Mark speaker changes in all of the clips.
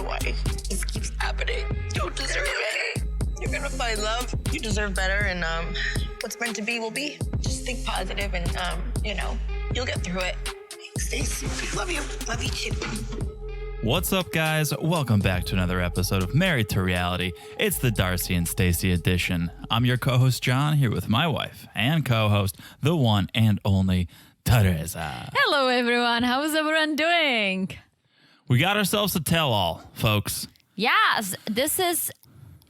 Speaker 1: wife. This keeps happening. You don't deserve it. You're gonna find love. You deserve better, and what's meant to be will be. Just think positive, and you'll get through it. Thanks, Stacey. Love you. Love you too.
Speaker 2: What's up, guys? Welcome back to another episode of Married to Reality. It's the Darcey and Stacey edition. I'm your co-host, John, here with my wife and co-host, the one and only Teresa.
Speaker 3: Hello, everyone. How is everyone doing?
Speaker 2: We got ourselves a tell-all, folks.
Speaker 3: Yes, this is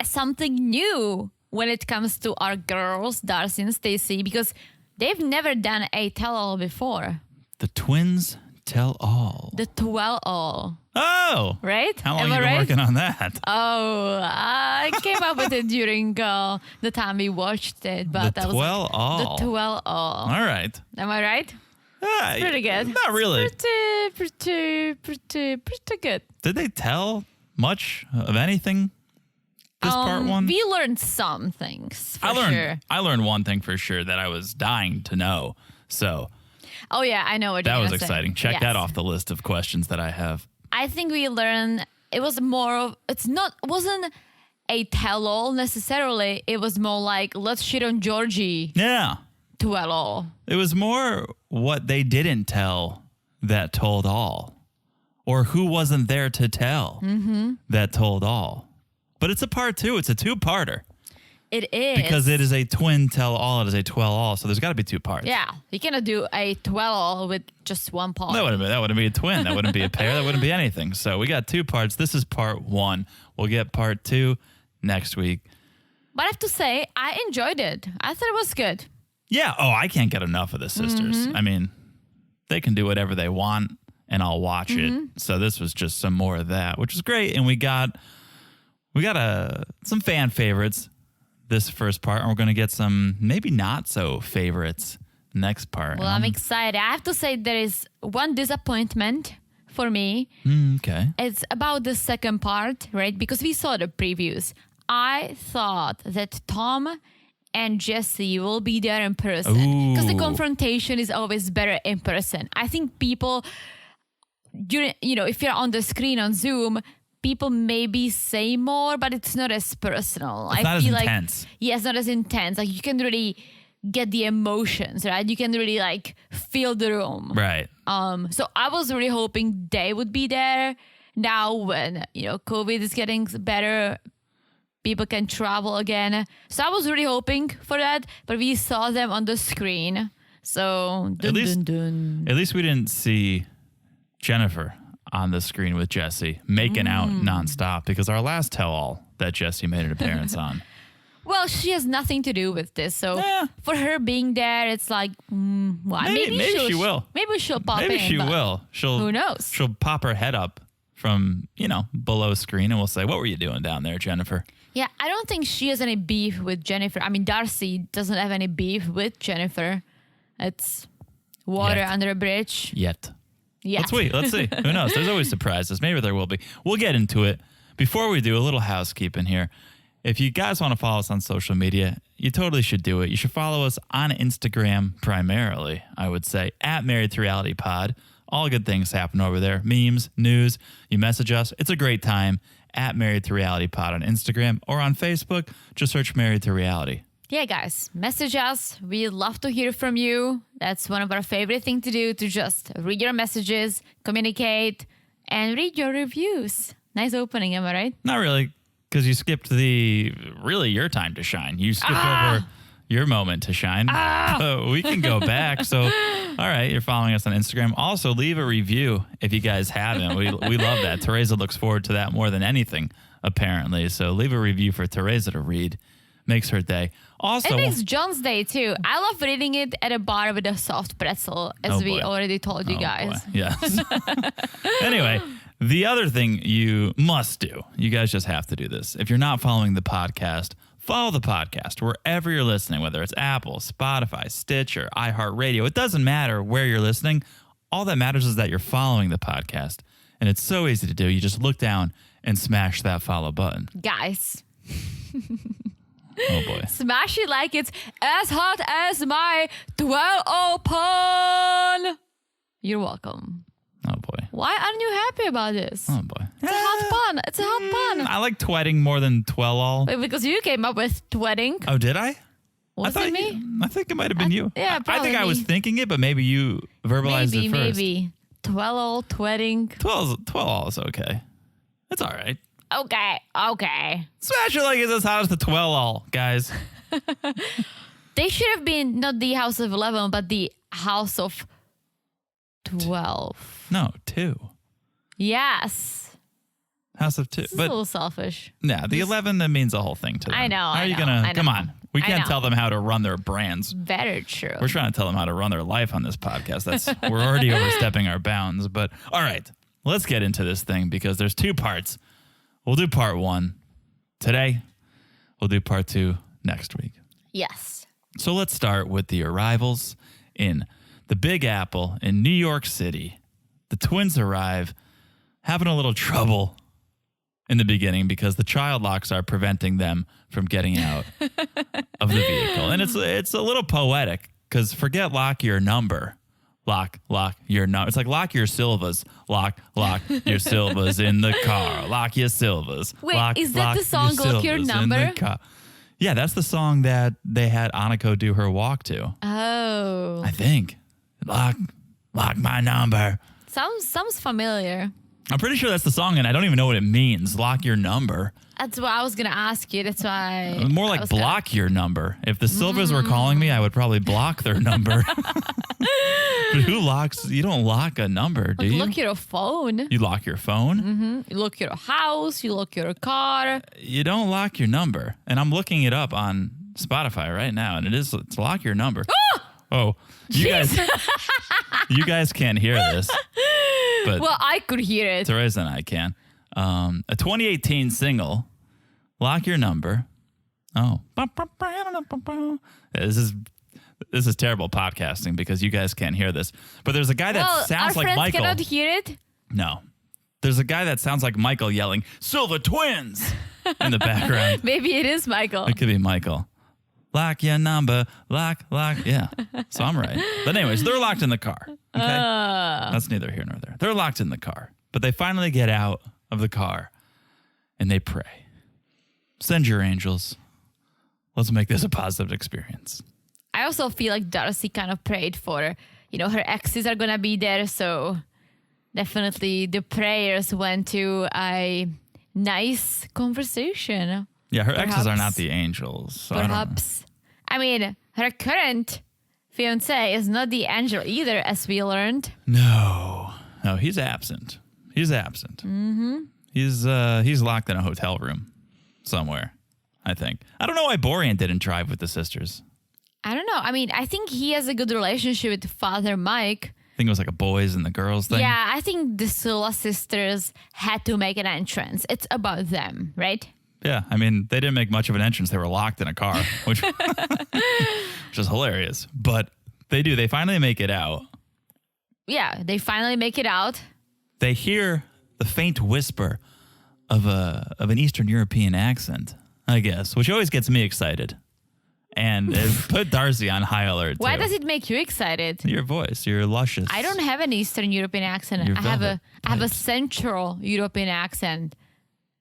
Speaker 3: something new when it comes to our girls, Darcey and Stacey, because they've never done a tell-all before.
Speaker 2: The twins tell-all.
Speaker 3: The tell-all.
Speaker 2: Oh!
Speaker 3: Right?
Speaker 2: How long have you been working on that?
Speaker 3: Oh, I came up with it during the time we watched it. But
Speaker 2: the tell-all.
Speaker 3: The tell-all. All
Speaker 2: right.
Speaker 3: Am I right? It's pretty good.
Speaker 2: Not really.
Speaker 3: Pretty good.
Speaker 2: Did they tell much of anything this part one?
Speaker 3: We learned some things, sure.
Speaker 2: I learned one thing for sure that I was dying to know. So...
Speaker 3: Oh, yeah, I know what you're
Speaker 2: that was
Speaker 3: gonna
Speaker 2: exciting.
Speaker 3: say.
Speaker 2: Check that off the list of questions that I have.
Speaker 3: I think we learned it was more of, it wasn't a tell-all necessarily. It was more like, let's shit on Georgie.
Speaker 2: Yeah.
Speaker 3: Tell-all.
Speaker 2: It was more what they didn't tell that told all. Or who wasn't there to tell that told all. But it's a part two. It's a two-parter.
Speaker 3: It is.
Speaker 2: Because it is a twin tell-all. It is a twell-all. So there's got to be two parts.
Speaker 3: Yeah. You cannot do a tell-all with just one part.
Speaker 2: That wouldn't be a twin. That wouldn't be a pair. That wouldn't be anything. So we got two parts. This is part one. We'll get part two next week.
Speaker 3: But I have to say, I enjoyed it. I thought it was good.
Speaker 2: Yeah. Oh, I can't get enough of the sisters. I mean, they can do whatever they want, and I'll watch it. So this was just some more of that, which is great. And we got some fan favorites this first part, and we're going to get some maybe not so favorites next part.
Speaker 3: Well, I'm excited. I have to say there is one disappointment for me.
Speaker 2: Okay.
Speaker 3: It's about the second part, right? Because we saw the previews. I thought that Tom and Jesse will be there in person because the confrontation is always better in person. I think people, if you're on the screen on Zoom, people maybe say more, but it's not as personal.
Speaker 2: It's not as intense.
Speaker 3: Yeah, it's not as intense. Like, you can really get the emotions, right? You can really feel the room.
Speaker 2: Right.
Speaker 3: So I was really hoping they would be there. Now when, COVID is getting better, people can travel again. So I was really hoping for that, but we saw them on the screen. So
Speaker 2: at least we didn't see Jennifer on the screen with Jesse making out nonstop, because our last tell-all that Jesse made an appearance on.
Speaker 3: Well, she has nothing to do with this, so for her being there, it's like, maybe she will. Maybe she'll pop in.
Speaker 2: Maybe she will.
Speaker 3: Who knows?
Speaker 2: She'll pop her head up from, below screen, and we'll say, what were you doing down there, Jennifer?
Speaker 3: Yeah, I don't think she has any beef with Jennifer. I mean, Darcey doesn't have any beef with Jennifer. It's water under a bridge.
Speaker 2: Yet.
Speaker 3: Yeah.
Speaker 2: Let's wait. Let's see. Who knows? There's always surprises. Maybe there will be. We'll get into it. Before we do, a little housekeeping here. If you guys want to follow us on social media, you totally should do it. You should follow us on Instagram primarily, I would say, at Married to Reality Pod. All good things happen over there. Memes, news. You message us. It's a great time at Married to Reality Pod on Instagram or on Facebook. Just search Married to Reality.
Speaker 3: Yeah, guys, message us. We'd love to hear from you. That's one of our favorite things to do, to just read your messages, communicate, and read your reviews. Nice opening, am I right?
Speaker 2: Not really, because you skipped your time to shine. You skipped over your moment to shine. But we can go back. So, all right, you're following us on Instagram. Also, leave a review if you guys haven't. We love that. Teresa looks forward to that more than anything, apparently. So leave a review for Teresa to read. Makes her day. Also,
Speaker 3: it makes John's day too. I love reading it at a bar with a soft pretzel, as we already told you guys.
Speaker 2: Boy. Yes. Anyway, the other thing you must do, you guys just have to do this. If you're not following the podcast, follow the podcast wherever you're listening, whether it's Apple, Spotify, Stitcher, iHeartRadio. It doesn't matter where you're listening. All that matters is that you're following the podcast. And it's so easy to do. You just look down and smash that follow button.
Speaker 3: Guys.
Speaker 2: Oh, boy.
Speaker 3: Smash it like it's as hot as my 12 open. You're welcome.
Speaker 2: Oh, boy.
Speaker 3: Why aren't you happy about this?
Speaker 2: Oh, boy.
Speaker 3: It's a hot pun. It's a hot pun.
Speaker 2: I like twedding more than twell-all.
Speaker 3: Wait, because you came up with twedding.
Speaker 2: Oh, did I?
Speaker 3: Was it me?
Speaker 2: I think it might have been you.
Speaker 3: Yeah,
Speaker 2: I think I was
Speaker 3: probably.
Speaker 2: thinking it, but maybe you verbalized it first.
Speaker 3: Maybe. Twell-all, twedding.
Speaker 2: Twell-all is okay. It's all right.
Speaker 3: Okay.
Speaker 2: Smash It Like It's as hot as the twell-all, guys.
Speaker 3: They should have been not the House of 11, but the House of 12.
Speaker 2: No, 2.
Speaker 3: Yes.
Speaker 2: House of 2.
Speaker 3: It's a
Speaker 2: But
Speaker 3: little selfish.
Speaker 2: yeah, the 11 that means a whole thing to them.
Speaker 3: I know,
Speaker 2: How
Speaker 3: I
Speaker 2: are you
Speaker 3: know,
Speaker 2: gonna?
Speaker 3: I
Speaker 2: Come
Speaker 3: know.
Speaker 2: on, we
Speaker 3: I
Speaker 2: can't
Speaker 3: know.
Speaker 2: tell them how to run their brands.
Speaker 3: Very true.
Speaker 2: We're trying to tell them how to run their life on this podcast. We're already overstepping our bounds. But all right, let's get into this thing because there's 2 parts. We'll do part 1 today. We'll do part 2 next week.
Speaker 3: Yes.
Speaker 2: So let's start with the arrivals in the Big Apple in New York City. The twins arrive, having a little trouble in the beginning because the child locks are preventing them from getting out of the vehicle. And it's a little poetic because forget lock your number. Lock your number. It's like lock your Silvas. Lock your Silvas in the car. Lock your Silvas.
Speaker 3: Wait, is that the song, Lock Your
Speaker 2: Silvas in
Speaker 3: Number?
Speaker 2: the car. Yeah, that's the song that they had Aniko do her walk to.
Speaker 3: Oh.
Speaker 2: I think. Lock my number.
Speaker 3: Sounds familiar.
Speaker 2: I'm pretty sure that's the song, and I don't even know what it means. Lock your number.
Speaker 3: That's what I was going to ask you. That's why.
Speaker 2: More like block your number. If the Silvas were calling me, I would probably block their number. But who locks? You don't lock a number, do you?
Speaker 3: Lock your phone.
Speaker 2: You lock your phone?
Speaker 3: You lock your house. You lock your car.
Speaker 2: You don't lock your number. And I'm looking it up on Spotify right now, and it's lock your number. Oh, you guys can't hear this. But
Speaker 3: Well, I could hear it.
Speaker 2: Therese and I can. A 2018 single, Lock Your Number. Oh. This is terrible podcasting because you guys can't hear this. But there's a guy that sounds like
Speaker 3: our friends
Speaker 2: Michael.
Speaker 3: cannot hear it.
Speaker 2: No. There's a guy that sounds like Michael yelling, Silva Twins, in the background.
Speaker 3: Maybe it is Michael.
Speaker 2: It could be Michael. Lock your number. Lock. Yeah. So I'm right. But anyways, they're locked in the car. Okay. That's neither here nor there. They're locked in the car. But they finally get out of the car and they pray. Send your angels. Let's make this a positive experience.
Speaker 3: I also feel like Darcey kind of prayed for, her exes are going to be there. So definitely the prayers went to a nice conversation.
Speaker 2: Yeah, her exes are
Speaker 3: Perhaps.
Speaker 2: not the angels. So I don't know.
Speaker 3: Perhaps. I mean, her current fiance is not the angel either, as we learned.
Speaker 2: No, he's absent. Mm-hmm. He's locked in a hotel room somewhere, I think. I don't know why Borean didn't drive with the sisters.
Speaker 3: I don't know. I mean, I think he has a good relationship with Father Mike.
Speaker 2: I think it was like a boys and the girls thing.
Speaker 3: Yeah, I think the Sula sisters had to make an entrance. It's about them, right?
Speaker 2: Yeah, I mean, they didn't make much of an entrance. They were locked in a car, which is hilarious. But they do. They finally make it out.
Speaker 3: Yeah, they finally make it out.
Speaker 2: They hear the faint whisper of an Eastern European accent, I guess, which always gets me excited. And it put Darcey on high alert,
Speaker 3: Why
Speaker 2: too.
Speaker 3: does it make you excited?
Speaker 2: Your voice, you're luscious.
Speaker 3: I don't have an Eastern European accent.
Speaker 2: Your
Speaker 3: I have
Speaker 2: velvet
Speaker 3: a
Speaker 2: pipes.
Speaker 3: Central European accent.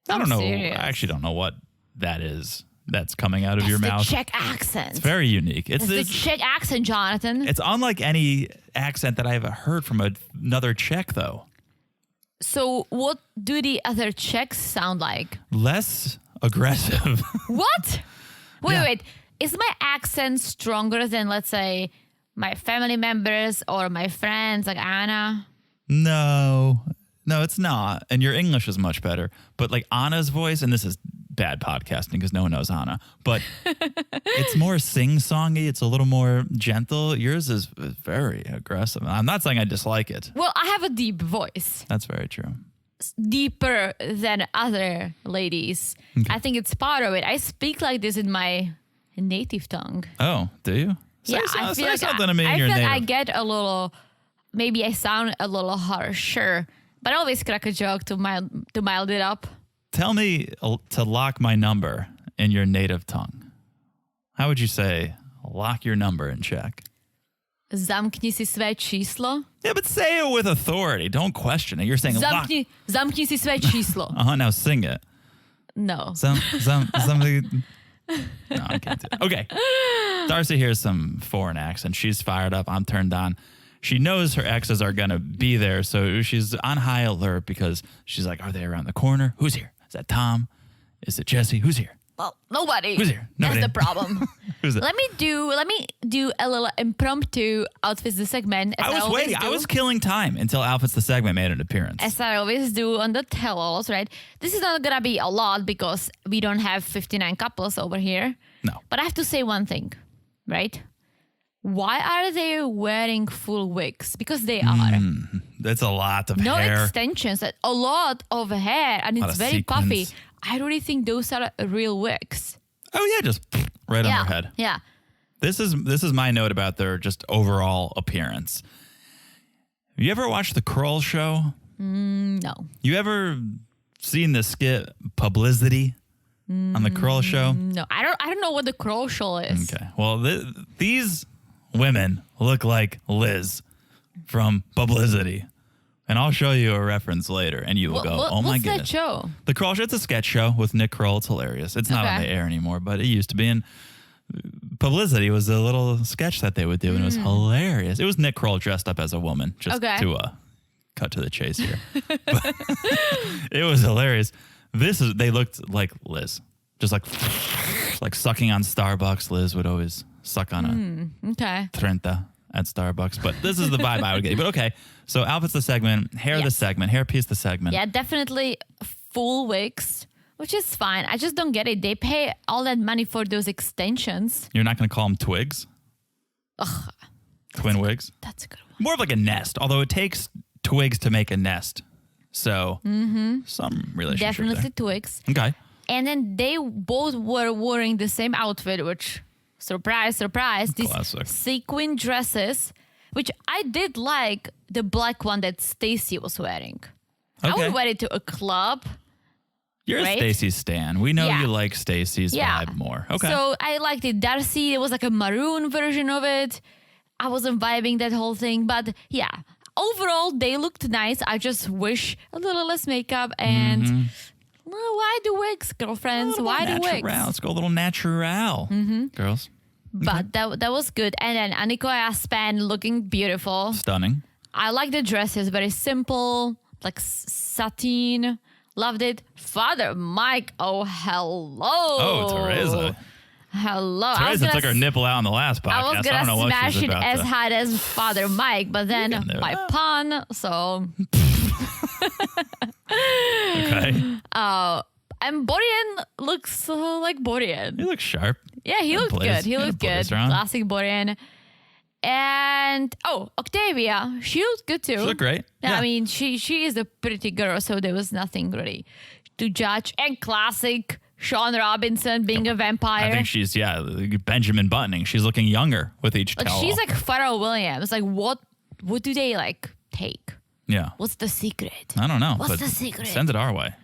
Speaker 2: I don't
Speaker 3: I'm
Speaker 2: know.
Speaker 3: serious.
Speaker 2: I actually don't know what that is that's coming out of your
Speaker 3: That's
Speaker 2: mouth.
Speaker 3: the Czech accent.
Speaker 2: It's very unique. It's
Speaker 3: It's the Czech accent, Jonathan.
Speaker 2: It's unlike any accent that I've heard from another Czech, though.
Speaker 3: So what do the other Czechs sound like?
Speaker 2: Less aggressive.
Speaker 3: What?
Speaker 2: Yeah.
Speaker 3: Wait. Is my accent stronger than, let's say, my family members or my friends like Anna?
Speaker 2: No, it's not. And your English is much better. But like Anna's voice, and this is bad podcasting because no one knows Anna, but it's more sing-songy. It's a little more gentle. Yours is very aggressive. I'm not saying I dislike it.
Speaker 3: Well, I have a deep voice.
Speaker 2: That's very true.
Speaker 3: Deeper than other ladies.
Speaker 2: Okay.
Speaker 3: I think it's part of it. I speak like this in my native tongue.
Speaker 2: Oh, do you? Say something to me in
Speaker 3: I
Speaker 2: your
Speaker 3: feel
Speaker 2: native.
Speaker 3: like I get a little, maybe I sound a little harsher, but I always crack a joke to mild it up.
Speaker 2: Tell me to lock my number in your native tongue. How would you say lock your number in Czech?
Speaker 3: Zamkni si své číslo.
Speaker 2: Yeah, but say it with authority. Don't question it. You're saying
Speaker 3: Zamkni si své číslo.
Speaker 2: Now sing it.
Speaker 3: No.
Speaker 2: Something. No, I can't do it. Okay. Darcey hears some foreign accent. She's fired up. I'm turned on. She knows her exes are going to be there, so she's on high alert because she's like, are they around the corner? Who's here? Is that Tom? Is it Jesse? Who's here?
Speaker 3: Well, nobody.
Speaker 2: Who's here? Nobody.
Speaker 3: That's the problem.
Speaker 2: Who's that?
Speaker 3: Let me do a little impromptu outfits the segment.
Speaker 2: I was waiting. I was killing time until Outfits the segment made an appearance.
Speaker 3: As I always do on the tell-alls, right? This is not gonna be a lot because we don't have 59 couples over here.
Speaker 2: No.
Speaker 3: But I have to say one thing, right? Why are they wearing full wigs? Because they are.
Speaker 2: That's a lot of
Speaker 3: No
Speaker 2: hair.
Speaker 3: extensions, a lot of hair, and it's
Speaker 2: of
Speaker 3: very puffy.
Speaker 2: sequins.
Speaker 3: I really think those are real wigs.
Speaker 2: Oh yeah, just right on their head.
Speaker 3: Yeah.
Speaker 2: This is my note about their just overall appearance. Have you ever watched the Kroll show?
Speaker 3: No.
Speaker 2: You ever seen the skit Publicity on the Kroll show?
Speaker 3: No. I don't know what the Crow show is.
Speaker 2: Okay. Well, these women look like Liz from Publicity. And I'll show you a reference later, and you will go, oh my
Speaker 3: what's
Speaker 2: goodness.
Speaker 3: that show?
Speaker 2: The Kroll Show, it's a sketch show with Nick Kroll. It's hilarious. It's not on
Speaker 3: Okay.
Speaker 2: the air anymore, but it used to be. And Publicity was a little sketch that they would do, and it was hilarious. It was Nick Kroll dressed up as a woman, just
Speaker 3: Okay.
Speaker 2: to cut to the chase here. But it was hilarious. They looked like Liz, just like sucking on Starbucks. Liz would always suck on a
Speaker 3: Okay.
Speaker 2: Trenta at Starbucks, but this is the vibe I would get. But okay, so Outfits the segment, hair the
Speaker 3: Yes.
Speaker 2: segment, hairpiece the segment.
Speaker 3: Yeah, definitely full wigs, which is fine. I just don't get it. They pay all that money for those extensions.
Speaker 2: You're not going to call them twigs? Twin wigs?
Speaker 3: That's a good one.
Speaker 2: More of like a nest, although it takes twigs to make a nest. So some relationship
Speaker 3: Definitely
Speaker 2: there.
Speaker 3: twigs.
Speaker 2: Okay.
Speaker 3: And then they both were wearing the same outfit, which, surprise, surprise, these
Speaker 2: Classic.
Speaker 3: sequin dresses, which I did like the black one that Stacey was wearing. I
Speaker 2: Okay.
Speaker 3: would wear it to a club.
Speaker 2: You're
Speaker 3: Right?
Speaker 2: a Stacey stan. We know
Speaker 3: Yeah.
Speaker 2: you like Stacey's
Speaker 3: Yeah.
Speaker 2: vibe more. Okay.
Speaker 3: So I liked it. Darcey, it was like a maroon version of it. I wasn't vibing that whole thing. But yeah, overall, they looked nice. I just wish a little less makeup and well, why the wigs, girlfriends? Why the wigs?
Speaker 2: Let's go a little natural, girls.
Speaker 3: But that was good. And then Anikoya Span looking beautiful.
Speaker 2: Stunning.
Speaker 3: I like the dresses, very simple, like sateen. Loved it. Father Mike, oh, hello.
Speaker 2: Oh, Teresa.
Speaker 3: Hello.
Speaker 2: Teresa took her nipple out on the last podcast.
Speaker 3: I was
Speaker 2: don't
Speaker 3: gonna
Speaker 2: know what
Speaker 3: smash
Speaker 2: she's
Speaker 3: it
Speaker 2: about
Speaker 3: as
Speaker 2: to.
Speaker 3: hard as Father Mike, but then
Speaker 2: can do
Speaker 3: my
Speaker 2: that.
Speaker 3: pun, so
Speaker 2: Okay.
Speaker 3: and Borean looks like Borean.
Speaker 2: You look sharp.
Speaker 3: Yeah, he looked
Speaker 2: blaze.
Speaker 3: good. He
Speaker 2: He had a
Speaker 3: looked good.
Speaker 2: blazer on.
Speaker 3: Classic Borean. And Octavia, she looked good too.
Speaker 2: She looked great.
Speaker 3: Yeah,
Speaker 2: Yeah.
Speaker 3: I mean, she is a pretty girl, so there was nothing really to judge. And classic Sean Robinson being a vampire.
Speaker 2: I think she's, Benjamin Buttoning. She's looking younger with each
Speaker 3: like
Speaker 2: towel.
Speaker 3: she's like Pharrell Williams. Like what do they like take?
Speaker 2: Yeah.
Speaker 3: What's the secret?
Speaker 2: I don't know.
Speaker 3: What's
Speaker 2: but
Speaker 3: the secret?
Speaker 2: Send it our way.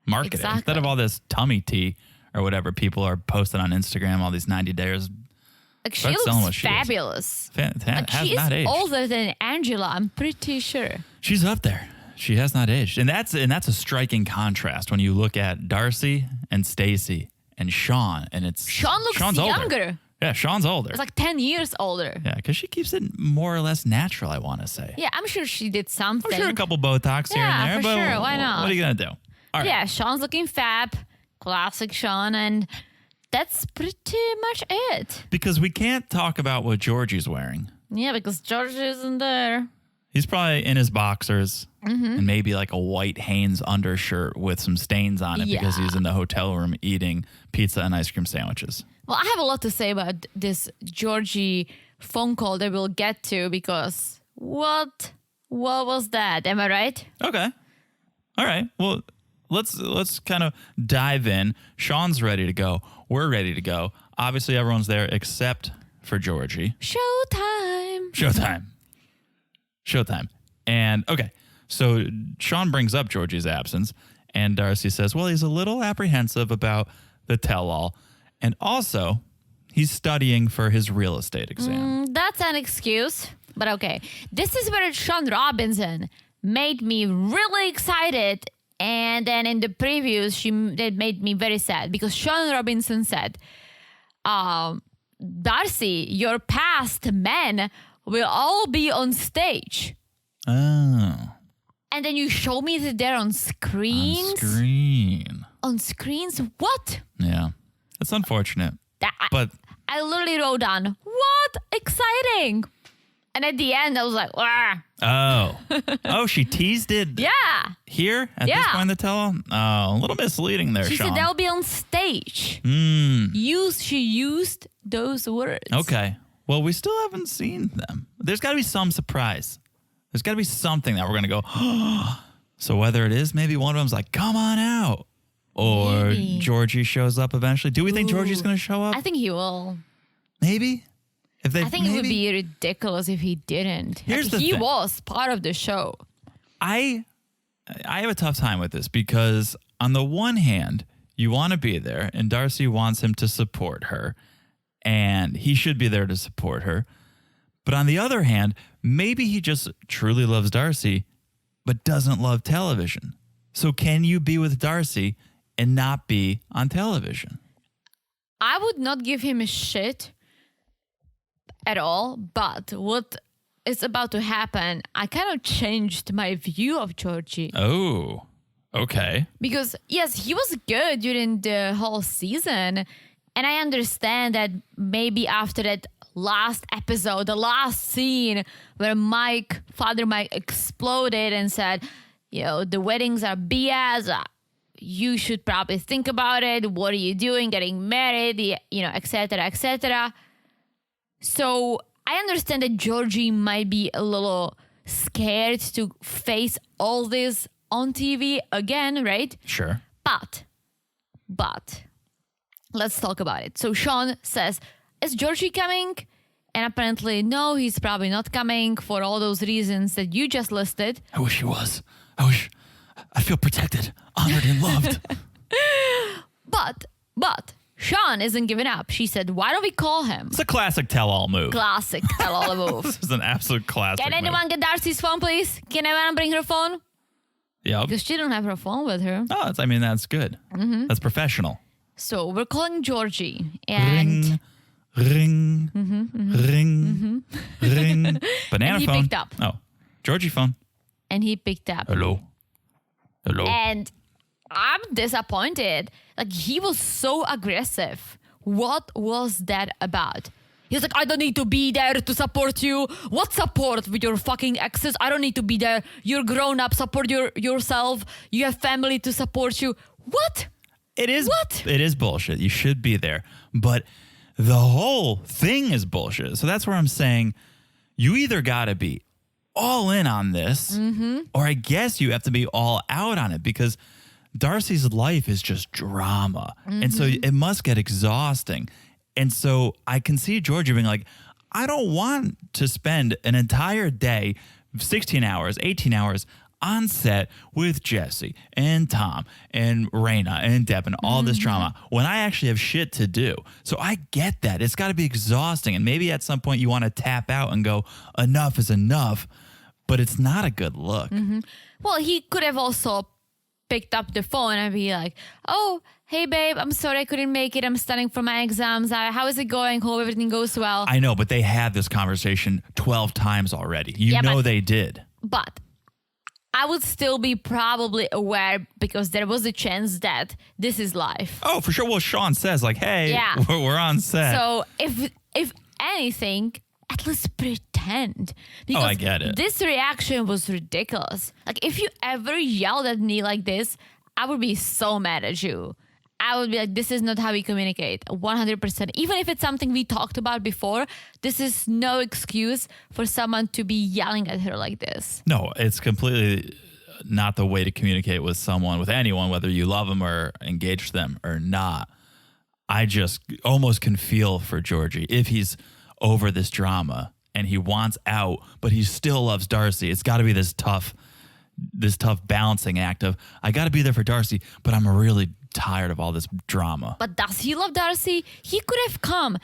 Speaker 2: Market it.
Speaker 3: Exactly.
Speaker 2: Instead of all this tummy tea or whatever people are posting on Instagram, all these 90 days.
Speaker 3: Like she
Speaker 2: Start selling what
Speaker 3: looks
Speaker 2: she is.
Speaker 3: fabulous. Like
Speaker 2: Has
Speaker 3: she
Speaker 2: not
Speaker 3: is
Speaker 2: aged.
Speaker 3: older than Angela, I'm pretty sure.
Speaker 2: She's up there. She has not aged. And that's a striking contrast when you look at Darcey and Stacey and Sean. And it's
Speaker 3: Sean looks
Speaker 2: Sean's
Speaker 3: younger.
Speaker 2: Older. Yeah, Sean's older.
Speaker 3: It's like 10 years older.
Speaker 2: Yeah, because she keeps it more or less natural, I want to say.
Speaker 3: Yeah, I'm sure she did something.
Speaker 2: I'm sure a couple Botox here
Speaker 3: Yeah,
Speaker 2: and there,
Speaker 3: for
Speaker 2: but
Speaker 3: sure. Why not?
Speaker 2: what are you going to do? All right.
Speaker 3: Yeah, Sean's looking fab. Classic Sean. And that's pretty much it.
Speaker 2: Because we can't talk about what Georgie's wearing.
Speaker 3: Yeah, because George isn't there.
Speaker 2: He's probably in his boxers
Speaker 3: Mm-hmm.
Speaker 2: and maybe like a white Hanes undershirt with some stains on it because
Speaker 3: Yeah.
Speaker 2: he's in the hotel room eating pizza and ice cream sandwiches.
Speaker 3: Well, I have a lot to say about this Georgie phone call that we'll get to because what was that? Am I right?
Speaker 2: Okay. All right. Well, let's kind of dive in. Sean's ready to go. We're ready to go. Obviously, everyone's there except for Georgie.
Speaker 3: Showtime.
Speaker 2: Showtime. And okay, so Sean brings up Georgie's absence, and Darcey says, well, he's a little apprehensive about the tell-all. And also, He's studying for his real estate exam.
Speaker 3: That's an excuse, but okay. This is where Sean Robinson made me really excited, and then in the previews, it made me very sad because Sean Robinson said, Darcey, your past men will all be on stage.
Speaker 2: Oh.
Speaker 3: And then you show me that they're on screens. On screens? What?
Speaker 2: Yeah. It's unfortunate. But
Speaker 3: I literally wrote down, what? Exciting. And at the end, I was like, "Wah."
Speaker 2: Oh, she teased it
Speaker 3: Yeah.
Speaker 2: here at this point in the tell? Oh, a little misleading there,
Speaker 3: She
Speaker 2: Sean.
Speaker 3: said they'll be on stage. She used those words.
Speaker 2: Okay. Well, we still haven't seen them. There's got to be some surprise. There's got to be something that we're going to go, So whether it is maybe one of them's like, come on out. Or
Speaker 3: Maybe.
Speaker 2: Georgie shows up eventually. Do we think Georgie's going to show up?
Speaker 3: I think he will.
Speaker 2: Maybe.
Speaker 3: I think it would be ridiculous if he didn't.
Speaker 2: Here's the
Speaker 3: he
Speaker 2: thing.
Speaker 3: was part of the show.
Speaker 2: I have a tough time with this because on the one hand, you want to be there and Darcey wants him to support her and he should be there to support her. But on the other hand, maybe he just truly loves Darcey but doesn't love television. So can you be with Darcey and not be on television?
Speaker 3: I would not give him a shit at all, but what is about to happen, I kind of changed my view of Georgie.
Speaker 2: Oh, okay.
Speaker 3: Because, yes, he was good during the whole season. And I understand that maybe after that last episode, the last scene where Father Mike exploded and said, the weddings are BS. You should probably think about it. What are you doing? Getting married, etc., etc. So I understand that Georgie might be a little scared to face all this on TV again, right?
Speaker 2: Sure.
Speaker 3: But let's talk about it. So Sean says, is Georgie coming? And apparently, no, he's probably not coming for all those reasons that you just listed.
Speaker 2: I wish he was. I feel protected, honored, and loved.
Speaker 3: But Sean isn't giving up. She said, why don't we call him?
Speaker 2: It's a classic tell-all move.
Speaker 3: Classic tell-all move.
Speaker 2: This is an absolute classic
Speaker 3: Can anyone get Darcey's phone, please? Can anyone bring her phone?
Speaker 2: Yep.
Speaker 3: Because she don't have her phone with her.
Speaker 2: Oh, that's good. Mm-hmm. That's professional.
Speaker 3: So we're calling Georgie. And
Speaker 2: Ring. Ring. Banana
Speaker 3: And he
Speaker 2: phone.
Speaker 3: picked up.
Speaker 2: Oh, Georgie phone.
Speaker 3: And he picked up.
Speaker 2: Hello.
Speaker 3: And I'm disappointed. Like, he was so aggressive. What was that about? He was like, I don't need to be there to support you. What support with your fucking exes? I don't need to be there. You're grown up. Support yourself. You have family to support you. What?
Speaker 2: It is.
Speaker 3: What?
Speaker 2: It is bullshit. You should be there. But the whole thing is bullshit. So that's where I'm saying you either got to be all in on this, or I guess you have to be all out on it because Darcey's life is just drama. And so it must get exhausting. And so I can see Georgie being like, I don't want to spend an entire day, 16 hours, 18 hours on set with Jesse and Tom and Raina and Deb and all this drama when I actually have shit to do. So I get that. It's got to be exhausting. And maybe at some point you want to tap out and go, enough is enough. But it's not a good look.
Speaker 3: Well, he could have also picked up the phone and be like, oh, hey, babe, I'm sorry I couldn't make it. I'm studying for my exams. How is it going? Hope everything goes well.
Speaker 2: I know, but they had this conversation 12 times already. You know they did.
Speaker 3: But I would still be probably aware because there was a chance that this is live.
Speaker 2: Oh, for sure. Well, Sean says like, hey, we're on set.
Speaker 3: So if anything, at least pretend. Because
Speaker 2: I get it.
Speaker 3: This reaction was ridiculous. Like, if you ever yelled at me like this, I would be so mad at you. I would be like, this is not how we communicate. 100%. Even if it's something we talked about before, this is no excuse for someone to be yelling at her like this.
Speaker 2: No, it's completely not the way to communicate with someone, with anyone, whether you love them or engage them or not. I just almost can feel for Georgie if he's over this drama and he wants out, but he still loves Darcey. It's got to be this tough balancing act of, I got to be there for Darcey, but I'm really tired of all this drama.
Speaker 3: But does he love Darcey? He could have come.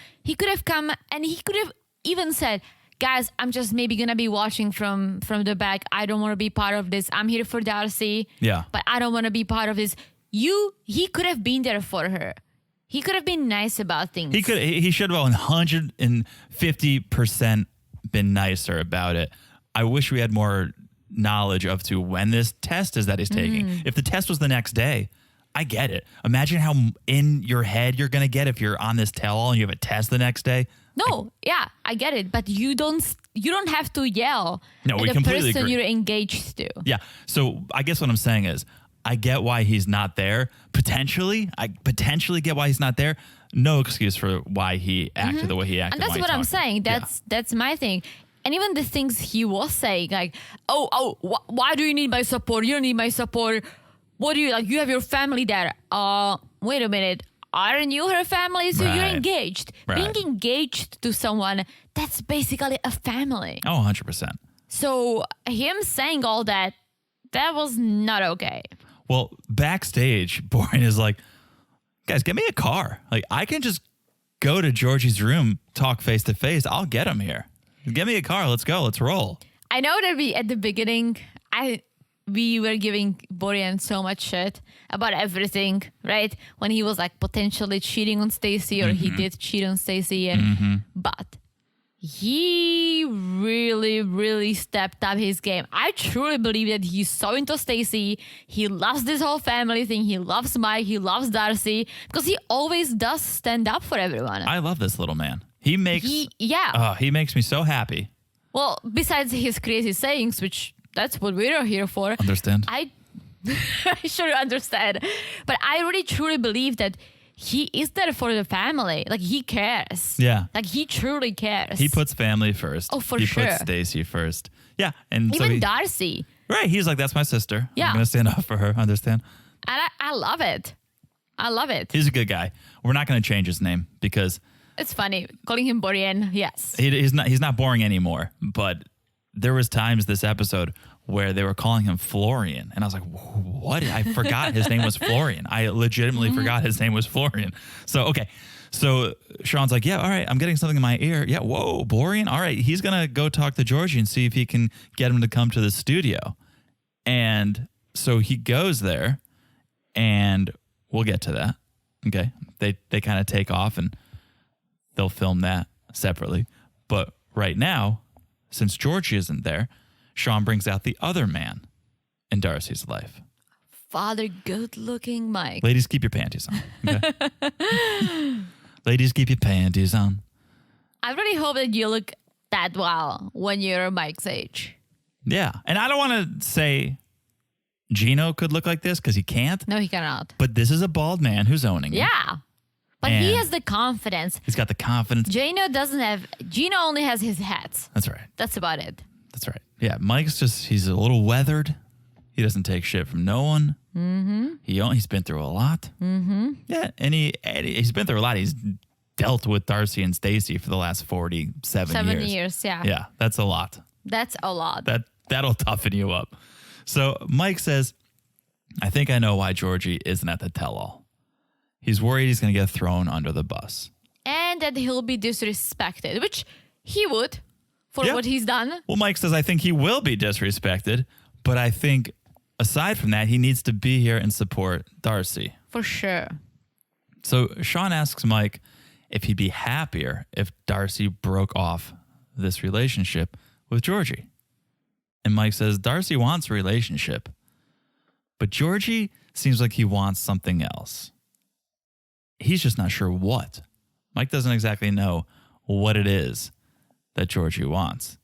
Speaker 3: And he could have even said, guys, I'm just maybe going to be watching from the back. I don't want to be part of this. I'm here for Darcey.
Speaker 2: Yeah.
Speaker 3: But I don't want to be part of this. He could have been there for her. He could have been nice about things.
Speaker 2: He should have 150% been nicer about it. I wish we had more knowledge of to when this test is that he's taking. If the test was the next day, I get it. Imagine how in your head you're going to get if you're on this tell-all and you have a test the next day.
Speaker 3: No, I get it. But you don't have to yell
Speaker 2: No,
Speaker 3: at
Speaker 2: we
Speaker 3: the
Speaker 2: completely
Speaker 3: person
Speaker 2: agree.
Speaker 3: you're engaged to.
Speaker 2: Yeah. So I guess what I'm saying is I get why he's not there. I potentially get why he's not there. No excuse for why he acted the way he acted.
Speaker 3: And that's what I'm saying. That's my thing. And even the things he was saying, like, why do you need my support? You don't need my support. What do you like? You have your family there. Wait a minute. Aren't you her family? So you're engaged.
Speaker 2: Right.
Speaker 3: Being engaged to someone, that's basically a family.
Speaker 2: Oh, 100%.
Speaker 3: So him saying all that was not okay.
Speaker 2: Well, backstage, Boring is like, guys, get me a car. Like, I can just go to Georgie's room, talk face to face. I'll get him here. Get me a car. Let's go. Let's roll.
Speaker 3: I know that at the beginning, we were giving Borean so much shit about everything, right? When he was like potentially cheating on Stacey, or he did cheat on Stacey, but he really, really stepped up his game. I truly believe that he's so into Stacey. He loves this whole family thing. He loves Mike. He loves Darcey because he always does stand up for everyone.
Speaker 2: I love this little man. He makes me so happy.
Speaker 3: Well, besides his crazy sayings, which that's what we're here for.
Speaker 2: Understand?
Speaker 3: I sure understand. But I really truly believe that he is there for the family. Like, he cares.
Speaker 2: Yeah.
Speaker 3: Like, he truly cares.
Speaker 2: He puts family first.
Speaker 3: Oh, for
Speaker 2: he
Speaker 3: sure.
Speaker 2: He puts Stacey first. Yeah. And
Speaker 3: Even
Speaker 2: so
Speaker 3: Darcey.
Speaker 2: Right. He's like, that's my sister.
Speaker 3: Yeah.
Speaker 2: I'm going to stand up for her. Understand?
Speaker 3: And I love it. I love it.
Speaker 2: He's a good guy. We're not going to change his name because
Speaker 3: It's funny. Calling him Borean, yes.
Speaker 2: he's not boring anymore. But there was times this episode where they were calling him Florian. And I was like, what? I forgot his name was Florian. I legitimately forgot his name was Florian. So, okay. So Sean's like, yeah, all right, I'm getting something in my ear. Yeah, whoa, Borean? All right, he's going to go talk to Georgie and see if he can get him to come to the studio. And so he goes there, and we'll get to that. Okay. They kind of take off, and they'll film that separately. But right now, since Georgie isn't there, Sean brings out the other man in Darcey's life.
Speaker 3: Father good-looking Mike.
Speaker 2: Ladies, keep your panties on. Okay? Ladies, keep your panties on.
Speaker 3: I really hope that you look that well when you're Mike's age.
Speaker 2: Yeah. And I don't want to say Gino could look like this because he can't.
Speaker 3: No, he cannot.
Speaker 2: But this is a bald man who's owning it.
Speaker 3: Yeah. But he has the confidence.
Speaker 2: He's got the confidence.
Speaker 3: Gino only has his hats.
Speaker 2: That's right.
Speaker 3: That's about it.
Speaker 2: That's right. Yeah, Mike's he's a little weathered. He doesn't take shit from no one. Mm-hmm. He's been through a lot. Mm-hmm. Yeah, and he's been through a lot. He's dealt with Darcey and Stacey for the last 47 years.
Speaker 3: 7 years, yeah.
Speaker 2: Yeah, that's a lot.
Speaker 3: That's a lot.
Speaker 2: That'll toughen you up. So Mike says, I think I know why Georgie isn't at the tell-all. He's worried he's going to get thrown under the bus.
Speaker 3: And that he'll be disrespected, which he would for what he's done.
Speaker 2: Well, Mike says, I think he will be disrespected, but I think aside from that, he needs to be here and support Darcey.
Speaker 3: For sure.
Speaker 2: So Sean asks Mike if he'd be happier if Darcey broke off this relationship with Georgie. And Mike says, Darcey wants a relationship, but Georgie seems like he wants something else. He's just not sure what. Mike doesn't exactly know what it is that Georgie wants.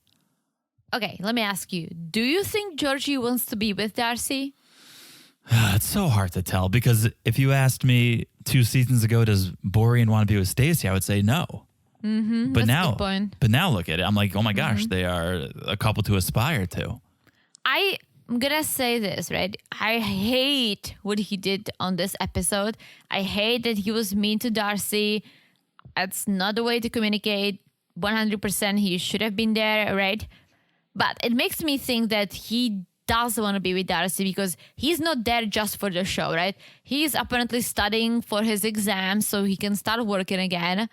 Speaker 3: Okay, let me ask you. Do you think Georgie wants to be with Darcey?
Speaker 2: It's so hard to tell because if you asked me 2 seasons ago, does Borean want to be with Stacey? I would say no.
Speaker 3: Mm-hmm,
Speaker 2: But
Speaker 3: that's
Speaker 2: now,
Speaker 3: a good point.
Speaker 2: but now look at it. I'm like, oh my gosh, they are a couple to aspire to.
Speaker 3: I'm gonna say this, right? I hate what he did on this episode. I hate that he was mean to Darcey. That's not the way to communicate. 100% he should have been there, right? But it makes me think that he does want to be with Darcey because he's not there just for the show, right? He's apparently studying for his exams so he can start working again.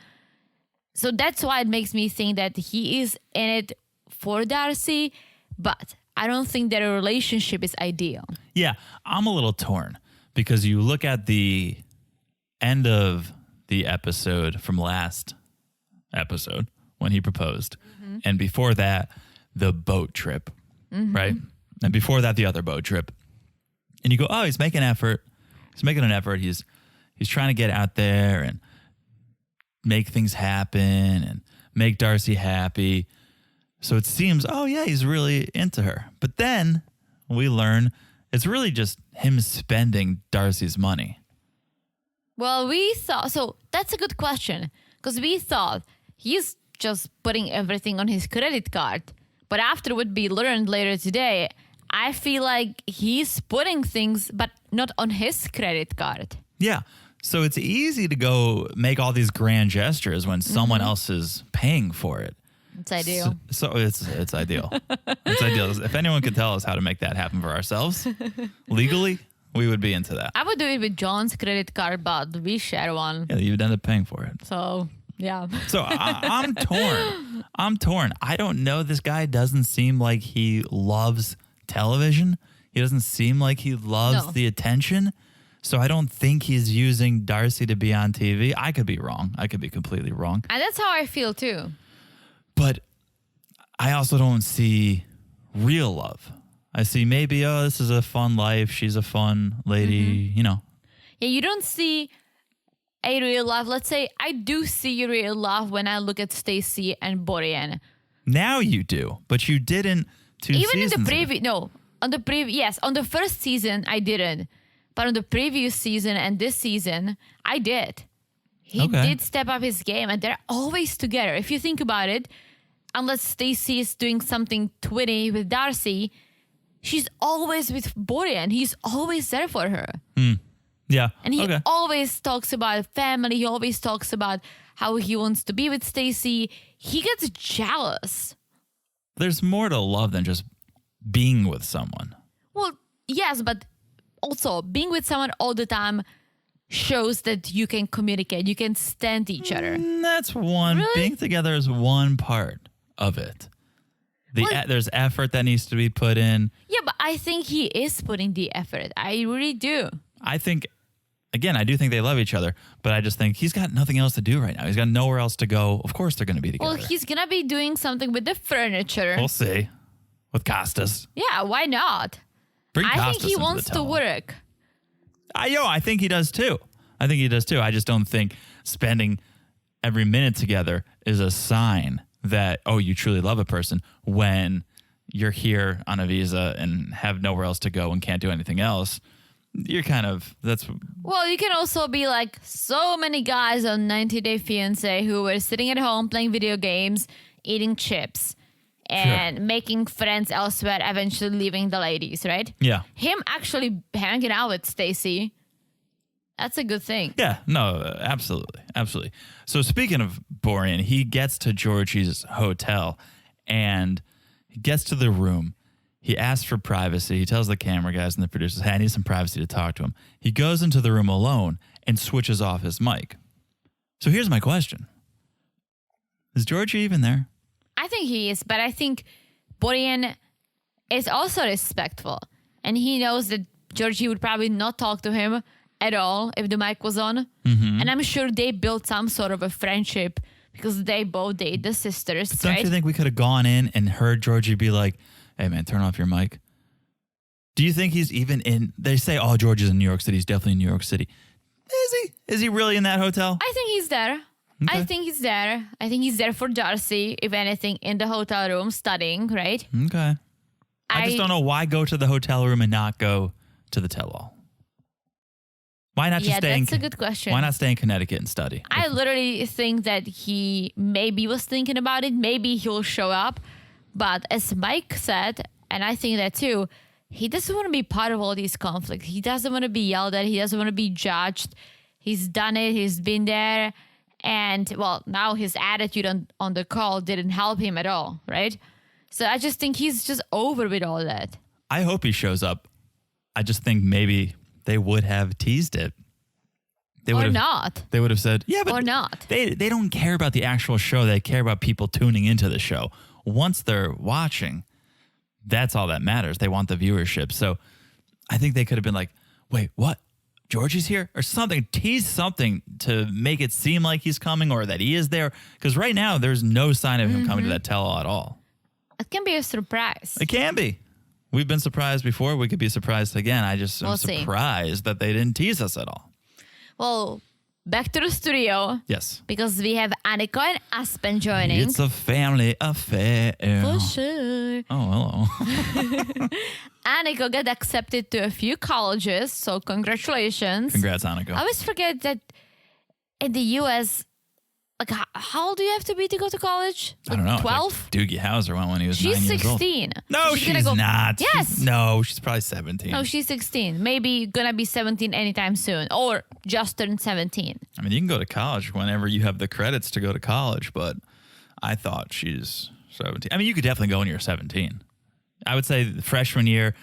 Speaker 3: So that's why it makes me think that he is in it for Darcey, but I don't think their relationship is ideal.
Speaker 2: Yeah, I'm a little torn because you look at the end of the episode from last episode when he proposed, and before that, the boat trip, right? And before that, the other boat trip. And you go, oh, he's making an effort. He's making an effort. He's trying to get out there and make things happen and make Darcey happy. So it seems, oh, yeah, he's really into her. But then we learn it's really just him spending Darcey's money.
Speaker 3: Well, we thought, so that's a good question, because we thought he's just putting everything on his credit card. But after what we learned later today, I feel like he's putting things, but not on his credit card.
Speaker 2: Yeah. So it's easy to go make all these grand gestures when someone else is paying for it.
Speaker 3: It's ideal.
Speaker 2: So it's ideal. It's ideal. If anyone could tell us how to make that happen for ourselves legally, we would be into that.
Speaker 3: I would do it with John's credit card, but we share one.
Speaker 2: Yeah, you'd end up paying for it.
Speaker 3: So, yeah.
Speaker 2: So I'm torn. I'm torn. I don't know. This guy doesn't seem like he loves television. He doesn't seem like he loves the attention. So I don't think he's using Darcey to be on TV. I could be wrong. I could be completely wrong.
Speaker 3: And that's how I feel too.
Speaker 2: But I also don't see real love. I see maybe, oh, this is a fun life. She's a fun lady, you know.
Speaker 3: Yeah, you don't see a real love. Let's say I do see real love when I look at Stacey and Borean.
Speaker 2: Now you do, but you didn't 2
Speaker 3: Even
Speaker 2: seasons
Speaker 3: in the
Speaker 2: ago.
Speaker 3: previous, no, on the previous, yes, on the first season I didn't. But on the previous season and this season, I did. He did step up his game, and they're always together. If you think about it, unless Stacey is doing something twitty with Darcey, she's always with Borean. He's always there for her.
Speaker 2: Yeah.
Speaker 3: And he always talks about family. He always talks about how he wants to be with Stacey. He gets jealous.
Speaker 2: There's more to love than just being with someone.
Speaker 3: Well, yes, but also being with someone all the time shows that you can communicate. You can stand each other.
Speaker 2: That's one.
Speaker 3: Really?
Speaker 2: Being together is one part of it. There's effort that needs to be put in.
Speaker 3: Yeah, but I think he is putting the effort. I really do.
Speaker 2: I think, again, I do think they love each other, but I just think he's got nothing else to do right now. He's got nowhere else to go. Of course they're going to be together.
Speaker 3: Well, he's going to be doing something with the furniture.
Speaker 2: We'll see. With Costas.
Speaker 3: Yeah, why not?
Speaker 2: Bring
Speaker 3: I
Speaker 2: Costas
Speaker 3: think he
Speaker 2: into
Speaker 3: wants
Speaker 2: the
Speaker 3: to
Speaker 2: tell-all.
Speaker 3: work.
Speaker 2: I think he does too. I just don't think spending every minute together is a sign that, oh, you truly love a person when you're here on a visa and have nowhere else to go and can't do anything else. You're kind of, that's...
Speaker 3: Well, you can also be like so many guys on 90 Day Fiance who were sitting at home playing video games, eating chips, and making friends elsewhere, eventually leaving the ladies, right?
Speaker 2: Yeah.
Speaker 3: Him actually hanging out with Stacey, that's a good thing.
Speaker 2: Yeah, no, absolutely. Absolutely. So speaking of Borean, he gets to Georgie's hotel and he gets to the room. He asks for privacy. He tells the camera guys and the producers, hey, I need some privacy to talk to him. He goes into the room alone and switches off his mic. So here's my question. Is Georgie even there?
Speaker 3: I think he is, but I think Borean is also respectful. And he knows that Georgie would probably not talk to him at all if the mic was on. And I'm sure they built some sort of a friendship because they both date the sisters,
Speaker 2: Don't
Speaker 3: right?
Speaker 2: you think we could have gone in and heard Georgie be like, hey, man, turn off your mic? Do you think he's even in? They say, oh, Georgie's in New York City. He's definitely in New York City. Is he? Is he really in that hotel?
Speaker 3: I think he's there.
Speaker 2: Okay.
Speaker 3: I think he's there. I think he's there for Darcey, if anything, in the hotel room studying, right?
Speaker 2: Okay. I just don't know why go to the hotel room and not go to the tell-all. Why not just stay
Speaker 3: that's a good question.
Speaker 2: Why not stay in Connecticut and study?
Speaker 3: I literally think that he maybe was thinking about it. Maybe he'll show up. But as Mike said, and I think that too, he doesn't want to be part of all these conflicts. He doesn't want to be yelled at. He doesn't want to be judged. He's done it. He's been there. And, well, now his attitude on the call didn't help him at all, right? So I just think he's just over with all that.
Speaker 2: I hope he shows up. I just think maybe they would have teased it. They would
Speaker 3: Or
Speaker 2: have,
Speaker 3: not.
Speaker 2: They would have said, yeah, but
Speaker 3: Or not.
Speaker 2: They don't care about the actual show. They care about people tuning into the show. Once they're watching, that's all that matters. They want the viewership. So I think they could have been like, wait, what? Georgie's here? Or something. Tease something to make it seem like he's coming or that he is there. Because right now, there's no sign of him coming to that tell-all at all.
Speaker 3: It can be a surprise.
Speaker 2: It can be. We've been surprised before. We could be surprised again. I just am
Speaker 3: We'll see.
Speaker 2: surprised that they didn't tease us at all.
Speaker 3: Well, back to the studio.
Speaker 2: Yes.
Speaker 3: Because we have Annika and Aspen joining.
Speaker 2: It's a family affair.
Speaker 3: For sure.
Speaker 2: Oh, hello.
Speaker 3: Annika got accepted to a few colleges, so congratulations.
Speaker 2: Congrats, Annika.
Speaker 3: I always forget that in the U.S., like, how old do you have to be to go to college?
Speaker 2: I don't know.
Speaker 3: 12?
Speaker 2: Doogie Howser went when he was 9
Speaker 3: She's
Speaker 2: years old.
Speaker 3: 16.
Speaker 2: No,
Speaker 3: So
Speaker 2: she's
Speaker 3: gonna go-
Speaker 2: not.
Speaker 3: Yes.
Speaker 2: She's probably 17.
Speaker 3: No, she's 16. Maybe gonna be 17 anytime soon, or just turned 17.
Speaker 2: I mean, you can go to college whenever you have the credits to go to college, but I thought she's 17. I mean, you could definitely go when you're 17. I would say the freshman year,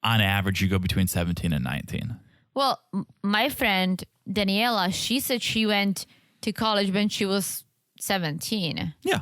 Speaker 2: on average, you go between 17 and 19.
Speaker 3: Well, my friend Daniela, she said she went to college when she was 17.
Speaker 2: Yeah.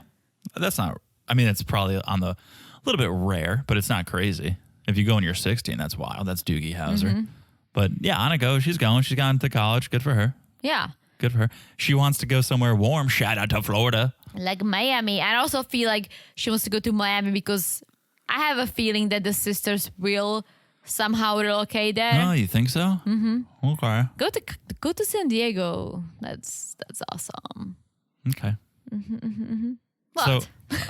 Speaker 2: That's not, I mean, it's probably on the, a little bit rare, but it's not crazy. If you go when you're 16, that's wild. That's Doogie Howser. But yeah, Annika, she's going. She's gone to college. Good for her.
Speaker 3: Yeah.
Speaker 2: Good for her. She wants to go somewhere warm. Shout out to Florida.
Speaker 3: Like Miami. I also feel like she wants to go to Miami because I have a feeling that the sisters will somehow relocate there.
Speaker 2: Oh, you think so? Mm-hmm. Okay.
Speaker 3: Go to San Diego. That's awesome.
Speaker 2: Okay.
Speaker 3: What?
Speaker 2: So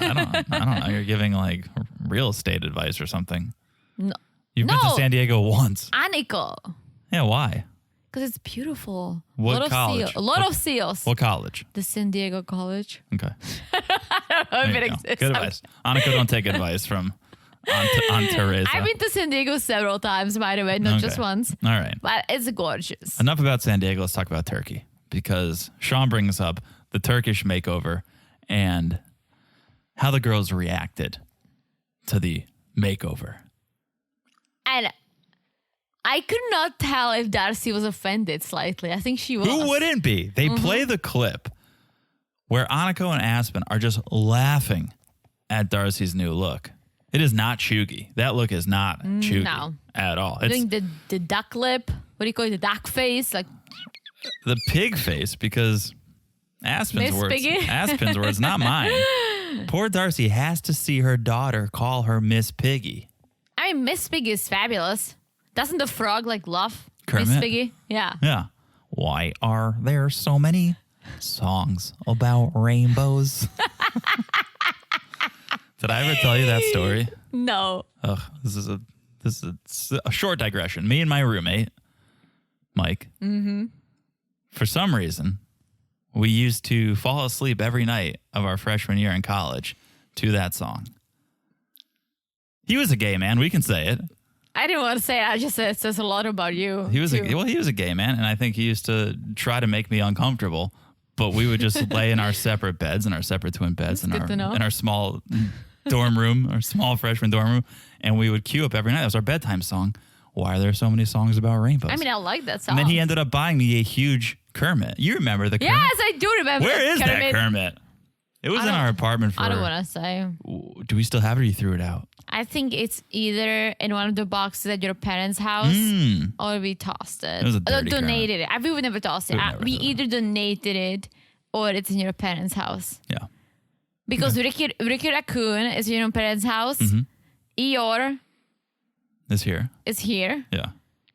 Speaker 2: I don't know. You're giving like real estate advice or something.
Speaker 3: No.
Speaker 2: You've been to
Speaker 3: No.
Speaker 2: San Diego once.
Speaker 3: Annika.
Speaker 2: Yeah, why?
Speaker 3: Because it's beautiful.
Speaker 2: What
Speaker 3: lot
Speaker 2: college?
Speaker 3: Of a lot of seals.
Speaker 2: What college?
Speaker 3: The San Diego College.
Speaker 2: Okay.
Speaker 3: If
Speaker 2: There
Speaker 3: it
Speaker 2: you go.
Speaker 3: exists.
Speaker 2: Good advice. Annika, don't take advice from on Teresa.
Speaker 3: I've been to San Diego several times, by the way, not just
Speaker 2: Okay.
Speaker 3: once.
Speaker 2: All right.
Speaker 3: But it's gorgeous.
Speaker 2: Enough about San Diego. Let's talk about Turkey because Sean brings up the Turkish makeover and how the girls reacted to the makeover.
Speaker 3: And I could not tell if Darcey was offended slightly. I think she was.
Speaker 2: Who wouldn't be? They play the clip where Annika and Aspen are just laughing at Darcey's new look. It is not chuggy. That look is not chuggy
Speaker 3: no.
Speaker 2: at all. It's
Speaker 3: Doing the duck lip. What do you call it? The duck face. Like,
Speaker 2: the pig face because Aspen's
Speaker 3: Miss
Speaker 2: words.
Speaker 3: Piggy?
Speaker 2: Aspen's words, not mine. Poor Darcey has to see her daughter call her Miss Piggy.
Speaker 3: I mean, Miss Piggy is fabulous. Doesn't the frog like love
Speaker 2: Kermit?
Speaker 3: Miss Piggy? Yeah.
Speaker 2: Yeah. Why are there so many songs about rainbows? Did I ever tell you that story?
Speaker 3: No.
Speaker 2: Ugh, this is a short digression. Me and my roommate, Mike, for some reason, we used to fall asleep every night of our freshman year in college to that song. He was a gay man. We can say it.
Speaker 3: I didn't want to say it. I just said it says a lot about you.
Speaker 2: He was
Speaker 3: too.
Speaker 2: he was a gay man, and I think he used to try to make me uncomfortable. But we would just lay in our separate beds, in our separate twin beds,
Speaker 3: That's good to know.
Speaker 2: in our small dorm room, our small freshman dorm room, and we would queue up every night. It was our bedtime song. Why are there so many songs about rainbows?
Speaker 3: I mean, I like that song.
Speaker 2: and then he ended up buying me a huge Kermit. You remember the Kermit?
Speaker 3: Yes, I do remember.
Speaker 2: Where is that
Speaker 3: Kermit.
Speaker 2: Kermit? It was in our apartment for.
Speaker 3: I don't want to say.
Speaker 2: Do we still have it or you threw it out?
Speaker 3: I think it's either in one of the boxes at your parents' house or we tossed it.
Speaker 2: It was a
Speaker 3: Or
Speaker 2: dirty
Speaker 3: donated it. We would never toss it.
Speaker 2: We'd never
Speaker 3: We
Speaker 2: do that.
Speaker 3: either donated it or it's in your parents' house.
Speaker 2: Yeah.
Speaker 3: Because Ricky Raccoon is in your parents' house. Eeyore
Speaker 2: This here.
Speaker 3: is here.
Speaker 2: Yeah.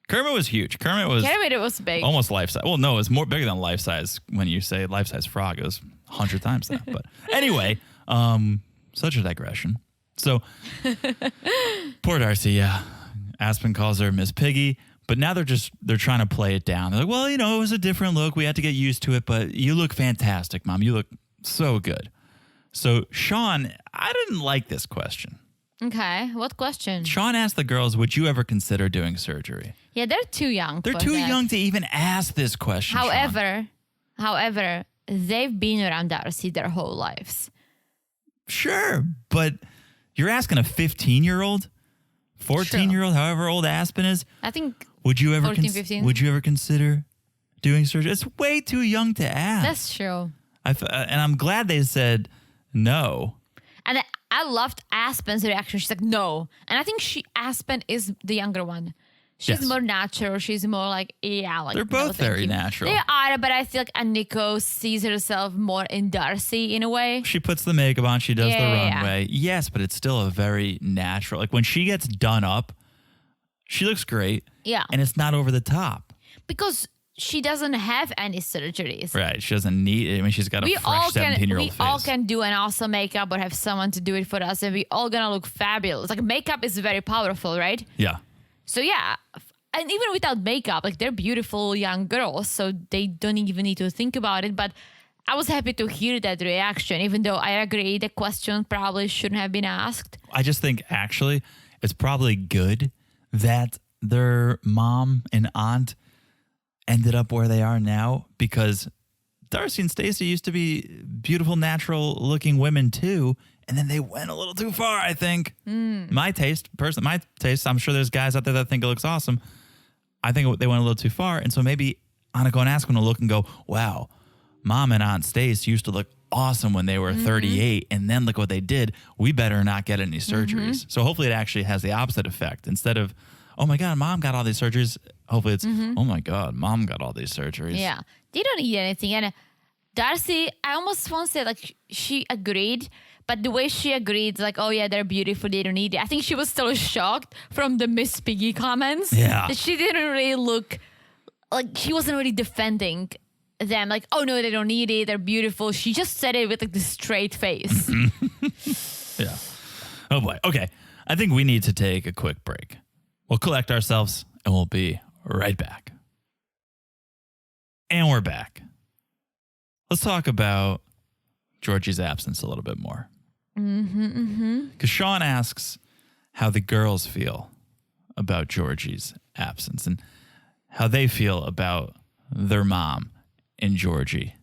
Speaker 2: Kermit was huge. Kermit was
Speaker 3: Kermit was big.
Speaker 2: almost life size. Well, no, it was more bigger than life size when you say life size frog. It was 100 times that. But anyway, such a digression. So poor Darcey, yeah. Aspen calls her Miss Piggy, but now they're trying to play it down. They're like, well, you know, it was a different look. We had to get used to it, but you look fantastic, Mom. You look so good. So Sean, I didn't like this question.
Speaker 3: Okay, what question?
Speaker 2: Sean asked the girls, would you ever consider doing surgery?
Speaker 3: Yeah, they're too young.
Speaker 2: They're
Speaker 3: for
Speaker 2: too
Speaker 3: that.
Speaker 2: young to even ask this question. Sean.
Speaker 3: However, they've been around Darcey their whole lives.
Speaker 2: Sure, but you're asking a 15-year-old? 14-year-old, however old Aspen is.
Speaker 3: I think
Speaker 2: Would you ever
Speaker 3: 14, 15.
Speaker 2: Would you ever consider doing surgery? It's way too young to ask.
Speaker 3: that's true.
Speaker 2: And I'm glad they said no.
Speaker 3: And I loved Aspen's reaction. She's like, no. And I think Aspen is the younger one. She's
Speaker 2: Yes.
Speaker 3: more natural. She's more like, yeah. Like
Speaker 2: They're
Speaker 3: no,
Speaker 2: both
Speaker 3: thank
Speaker 2: very
Speaker 3: you.
Speaker 2: natural.
Speaker 3: They are, but I feel like Aniko sees herself more in Darcey in a way.
Speaker 2: She puts the makeup on. She does the
Speaker 3: Yeah.
Speaker 2: runway. Yes, but it's still a very natural. Like when she gets done up, she looks great.
Speaker 3: Yeah.
Speaker 2: And it's not over the top.
Speaker 3: Because she doesn't have any surgeries.
Speaker 2: Right. She doesn't need it. I mean, she's got a
Speaker 3: We
Speaker 2: fresh 17-year-old
Speaker 3: we
Speaker 2: face.
Speaker 3: all can do an awesome makeup or have someone to do it for us, and we all gonna look fabulous. Like makeup is very powerful, right?
Speaker 2: Yeah.
Speaker 3: So yeah, and even without makeup, like they're beautiful young girls, so they don't even need to think about it. But I was happy to hear that reaction, even though I agree the question probably shouldn't have been asked.
Speaker 2: I just think actually it's probably good that their mom and aunt ended up where they are now, because Darcey and Stacey used to be beautiful, natural looking women too. And then they went a little too far, I think. My taste, I'm sure there's guys out there that think it looks awesome. I think they went a little too far. And so maybe Aniko and Aspen will look and go, wow, Mom and Aunt Stace used to look awesome when they were 38. And then look what they did. We better not get any surgeries. So hopefully it actually has the opposite effect. Instead of, oh my God, Mom got all these surgeries. Hopefully it's, oh my God, Mom got all these surgeries.
Speaker 3: Yeah, they don't need anything. And Darcey, I almost want to say like she agreed, but the way she agreed, like, oh yeah, they're beautiful, they don't need it. I think she was still shocked from the Miss Piggy comments.
Speaker 2: Yeah.
Speaker 3: That she didn't really look like she wasn't really defending them. Like, oh no, they don't need it, they're beautiful. She just said it with like the straight face.
Speaker 2: Yeah. Oh boy. Okay. I think we need to take a quick break. We'll collect ourselves and we'll be right back. And we're back. Let's talk about Georgie's absence a little bit more. Because Sean asks how the girls feel about Georgie's absence and how they feel about their mom and Georgie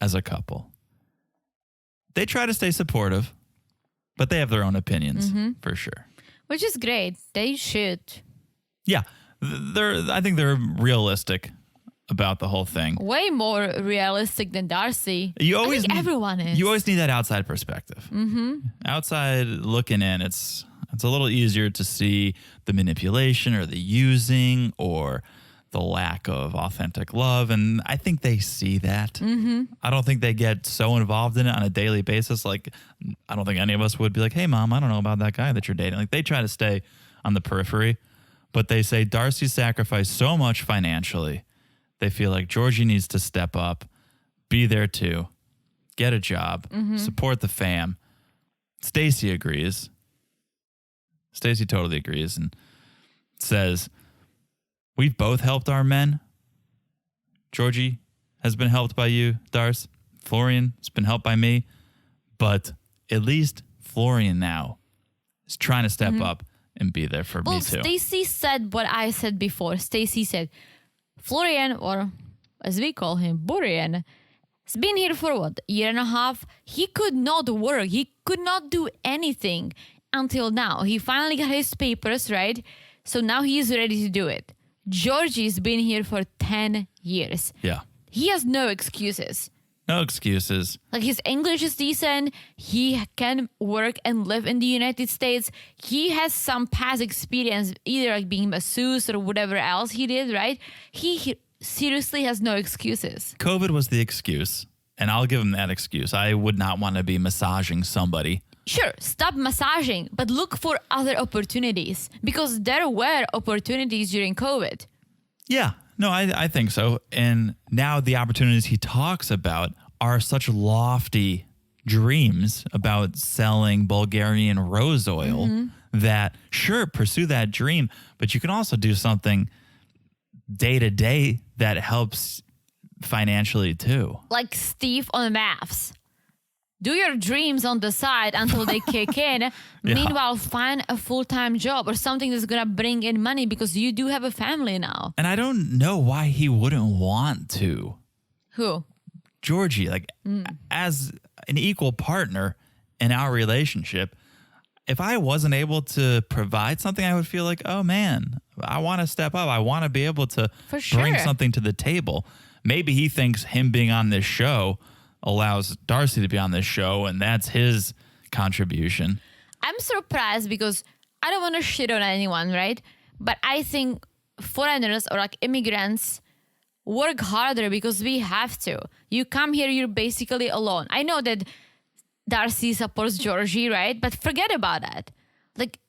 Speaker 2: as a couple. They try to stay supportive, but they have their own opinions for sure.
Speaker 3: Which is great. They should.
Speaker 2: Yeah, I think they're realistic about the whole thing.
Speaker 3: Way more realistic than Darcey.
Speaker 2: I
Speaker 3: think everyone is.
Speaker 2: You always need that outside perspective. Outside looking in, it's a little easier to see the manipulation or the using or the lack of authentic love, and I think they see that. I don't think they get so involved in it on a daily basis. Like, I don't think any of us would be like, hey, Mom, I don't know about that guy that you're dating. Like, they try to stay on the periphery, but they say Darcey sacrificed so much financially. They feel like Georgie needs to step up, be there too, get a job, support the fam. Stacey agrees. Stacey totally agrees and says, we've both helped our men. Georgie has been helped by you, Darce. Florian has been helped by me. But at least Florian now is trying to step up and be there for me too.
Speaker 3: Stacey said what I said before. Stacey said, Florian, or as we call him, Burian, has been here for what, a year and a half? He could not work. He could not do anything until now. He finally got his papers, right? So now he is ready to do it. Georgie's been here for 10 years.
Speaker 2: Yeah.
Speaker 3: He has no excuses.
Speaker 2: No excuses.
Speaker 3: Like his English is decent. He can work and live in the United States. He has some past experience, either like being masseuse or whatever else he did, right? He seriously has no excuses.
Speaker 2: COVID was the excuse, and I'll give him that excuse. I would not want to be massaging somebody.
Speaker 3: Sure, stop massaging, but look for other opportunities because there were opportunities during COVID.
Speaker 2: Yeah, no, I think so. And now the opportunities he talks about are such lofty dreams about selling Bulgarian rose oil that, sure, pursue that dream, but you can also do something day to day that helps financially too.
Speaker 3: Like Steve on maths. Do your dreams on the side until they kick in. Meanwhile, find a full-time job or something that's going to bring in money because you do have a family now.
Speaker 2: And I don't know why he wouldn't want to.
Speaker 3: Who?
Speaker 2: Georgie, like as an equal partner in our relationship, if I wasn't able to provide something, I would feel like, oh man, I want to step up. I want to be able to
Speaker 3: For sure.
Speaker 2: bring something to the table. Maybe he thinks him being on this show allows Darcey to be on this show, and that's his contribution.
Speaker 3: I'm surprised because I don't want to shit on anyone, right? But I think foreigners or like immigrants work harder because we have to. You come here, you're basically alone. I know that Darcey supports Georgie, right? But forget about that. Like,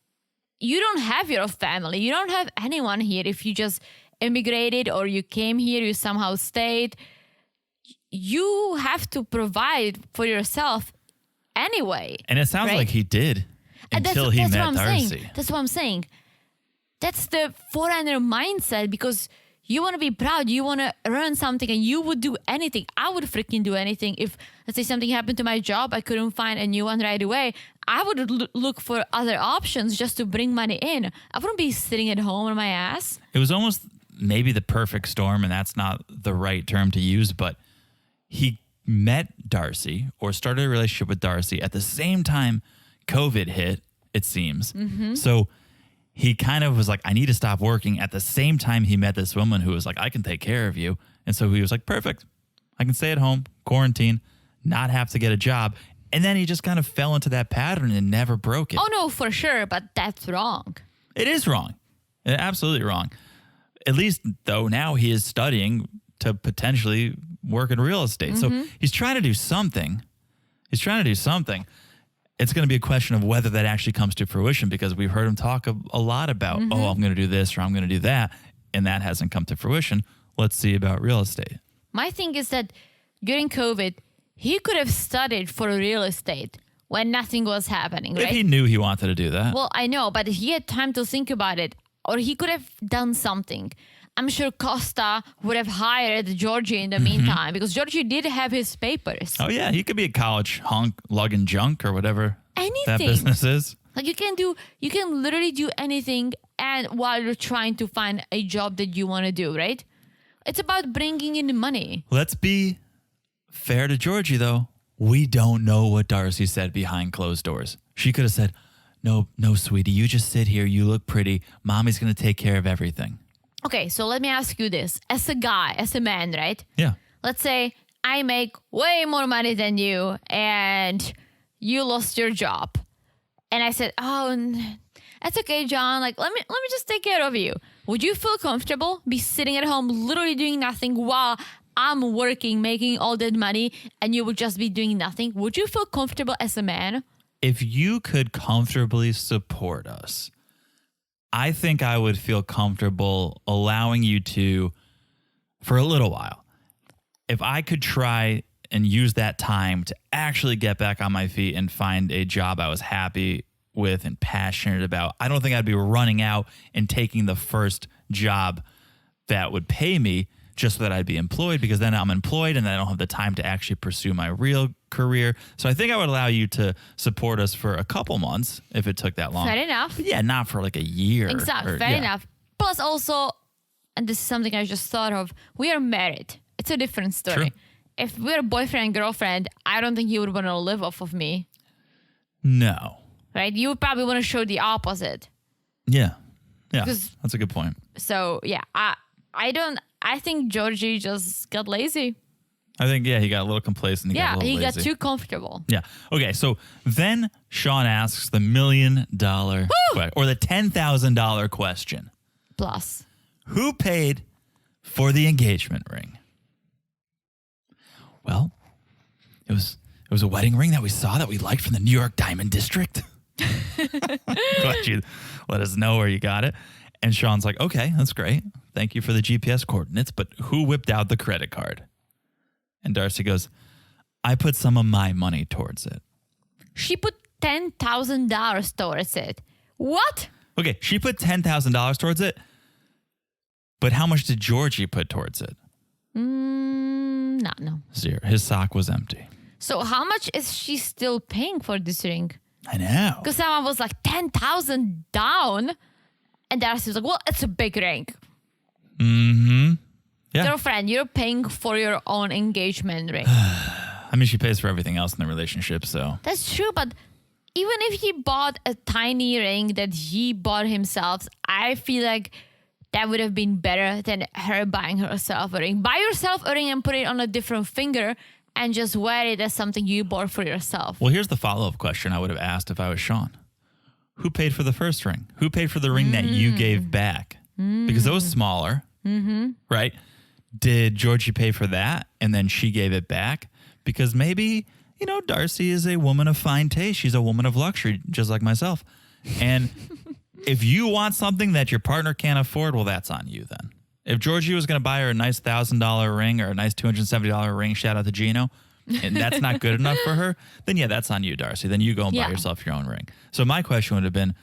Speaker 3: you don't have your family. You don't have anyone here. If you just immigrated or you came here, you somehow stayed, you have to provide for yourself anyway.
Speaker 2: And it sounds
Speaker 3: right?
Speaker 2: like he did until he met Darcey.
Speaker 3: That's what I'm saying. That's the foreigner mindset because you want to be proud. You want to earn something and you would do anything. I would freaking do anything. If, let's say, something happened to my job, I couldn't find a new one right away. I would look for other options just to bring money in. I wouldn't be sitting at home on my ass.
Speaker 2: It was almost maybe the perfect storm, and that's not the right term to use, but he met Darcey or started a relationship with Darcey at the same time COVID hit, it seems.
Speaker 3: Mm-hmm.
Speaker 2: So he kind of was like, I need to stop working at the same time he met this woman who was like, I can take care of you. And so he was like, perfect. I can stay at home, quarantine, not have to get a job. And then he just kind of fell into that pattern and never broke it.
Speaker 3: Oh, no, for sure. But that's wrong.
Speaker 2: It is wrong. Absolutely wrong. At least, though, now he is studying to potentially work in real estate.
Speaker 3: Mm-hmm.
Speaker 2: So he's trying to do something. It's going to be a question of whether that actually comes to fruition because we've heard him talk a lot about,
Speaker 3: Mm-hmm.
Speaker 2: oh, I'm going to do this or I'm going to do that. And that hasn't come to fruition. Let's see about real estate.
Speaker 3: My thing is that during COVID, he could have studied for real estate when nothing was happening, right?
Speaker 2: If he knew he wanted to do that.
Speaker 3: Well, I know, but he had time to think about it. Or he could have done something. I'm sure Costa would have hired Georgie in the meantime because Georgie did have his papers.
Speaker 2: Oh, yeah. He could be a college hunk lugging junk or whatever
Speaker 3: Anything.
Speaker 2: that business is.
Speaker 3: Like you can literally do anything and while you're trying to find a job that you want to do, right? It's about bringing in money.
Speaker 2: Let's be fair to Georgie, though. We don't know what Darcey said behind closed doors. She could have said, no, sweetie, you just sit here. You look pretty. Mommy's going to take care of everything.
Speaker 3: Okay, so let me ask you this. As a guy, as a man, right?
Speaker 2: Yeah.
Speaker 3: Let's say I make way more money than you and you lost your job. And I said, that's okay, John. Like, let me just take care of you. Would you feel comfortable be sitting at home, literally doing nothing while I'm working, making all that money, and you would just be doing nothing? Would you feel comfortable as a man?
Speaker 2: If you could comfortably support us, I think I would feel comfortable allowing you to, for a little while, if I could try and use that time to actually get back on my feet and find a job I was happy with and passionate about, I don't think I'd be running out and taking the first job that would pay me just so that I'd be employed, because then I'm employed and then I don't have the time to actually pursue my real career. So I think I would allow you to support us for a couple months if it took that long.
Speaker 3: Fair enough.
Speaker 2: But yeah, not for like a year.
Speaker 3: Exactly. Fair enough. Plus also, and this is something I just thought of, we are married. It's a different story.
Speaker 2: True.
Speaker 3: If we're boyfriend and girlfriend, I don't think you would want to live off of me.
Speaker 2: No.
Speaker 3: Right? You would probably want to show the opposite.
Speaker 2: Yeah. Yeah.
Speaker 3: Because-
Speaker 2: That's a good point.
Speaker 3: So yeah, I think Georgie just got lazy.
Speaker 2: I think, he got a little complacent. He got a little
Speaker 3: got
Speaker 2: lazy.
Speaker 3: too comfortable.
Speaker 2: Yeah. Okay. So then Sean asks the $1 million or the $10,000 question.
Speaker 3: Plus.
Speaker 2: Who paid for the engagement ring? Well, it was a wedding ring that we saw that we liked from the New York Diamond District. Glad you let us know where you got it. And Sean's like, okay, that's great. Thank you for the GPS coordinates, but who whipped out the credit card? And Darcey goes, I put some of my money towards it.
Speaker 3: She put $10,000 towards it. What?
Speaker 2: Okay, she put $10,000 towards it, but how much did Georgie put towards it?
Speaker 3: No.
Speaker 2: 0. His sock was empty.
Speaker 3: So how much is she still paying for this ring?
Speaker 2: I know.
Speaker 3: Because someone was like 10,000 down. And Darcey was like, well, it's a big ring.
Speaker 2: Mm-hmm. Yeah.
Speaker 3: Girlfriend, you're paying for your own engagement ring.
Speaker 2: I mean, she pays for everything else in the relationship, so.
Speaker 3: That's true, but even if he bought a tiny ring that he bought himself, I feel like that would have been better than her buying herself a ring. Buy yourself a ring and put it on a different finger and just wear it as something you bought for yourself.
Speaker 2: Well, here's the follow-up question I would have asked if I was Sean. Who paid for the first ring? Who paid for the ring that you gave back? Because it was smaller, right? Did Georgie pay for that and then she gave it back? Because maybe, Darcey is a woman of fine taste. She's a woman of luxury, just like myself. And if you want something that your partner can't afford, well, that's on you then. If Georgie was going to buy her a nice $1,000 ring or a nice $270 ring, shout out to Gino, and that's not good enough for her, then yeah, that's on you, Darcey. Then you go and buy yourself your own ring. So my question would have been,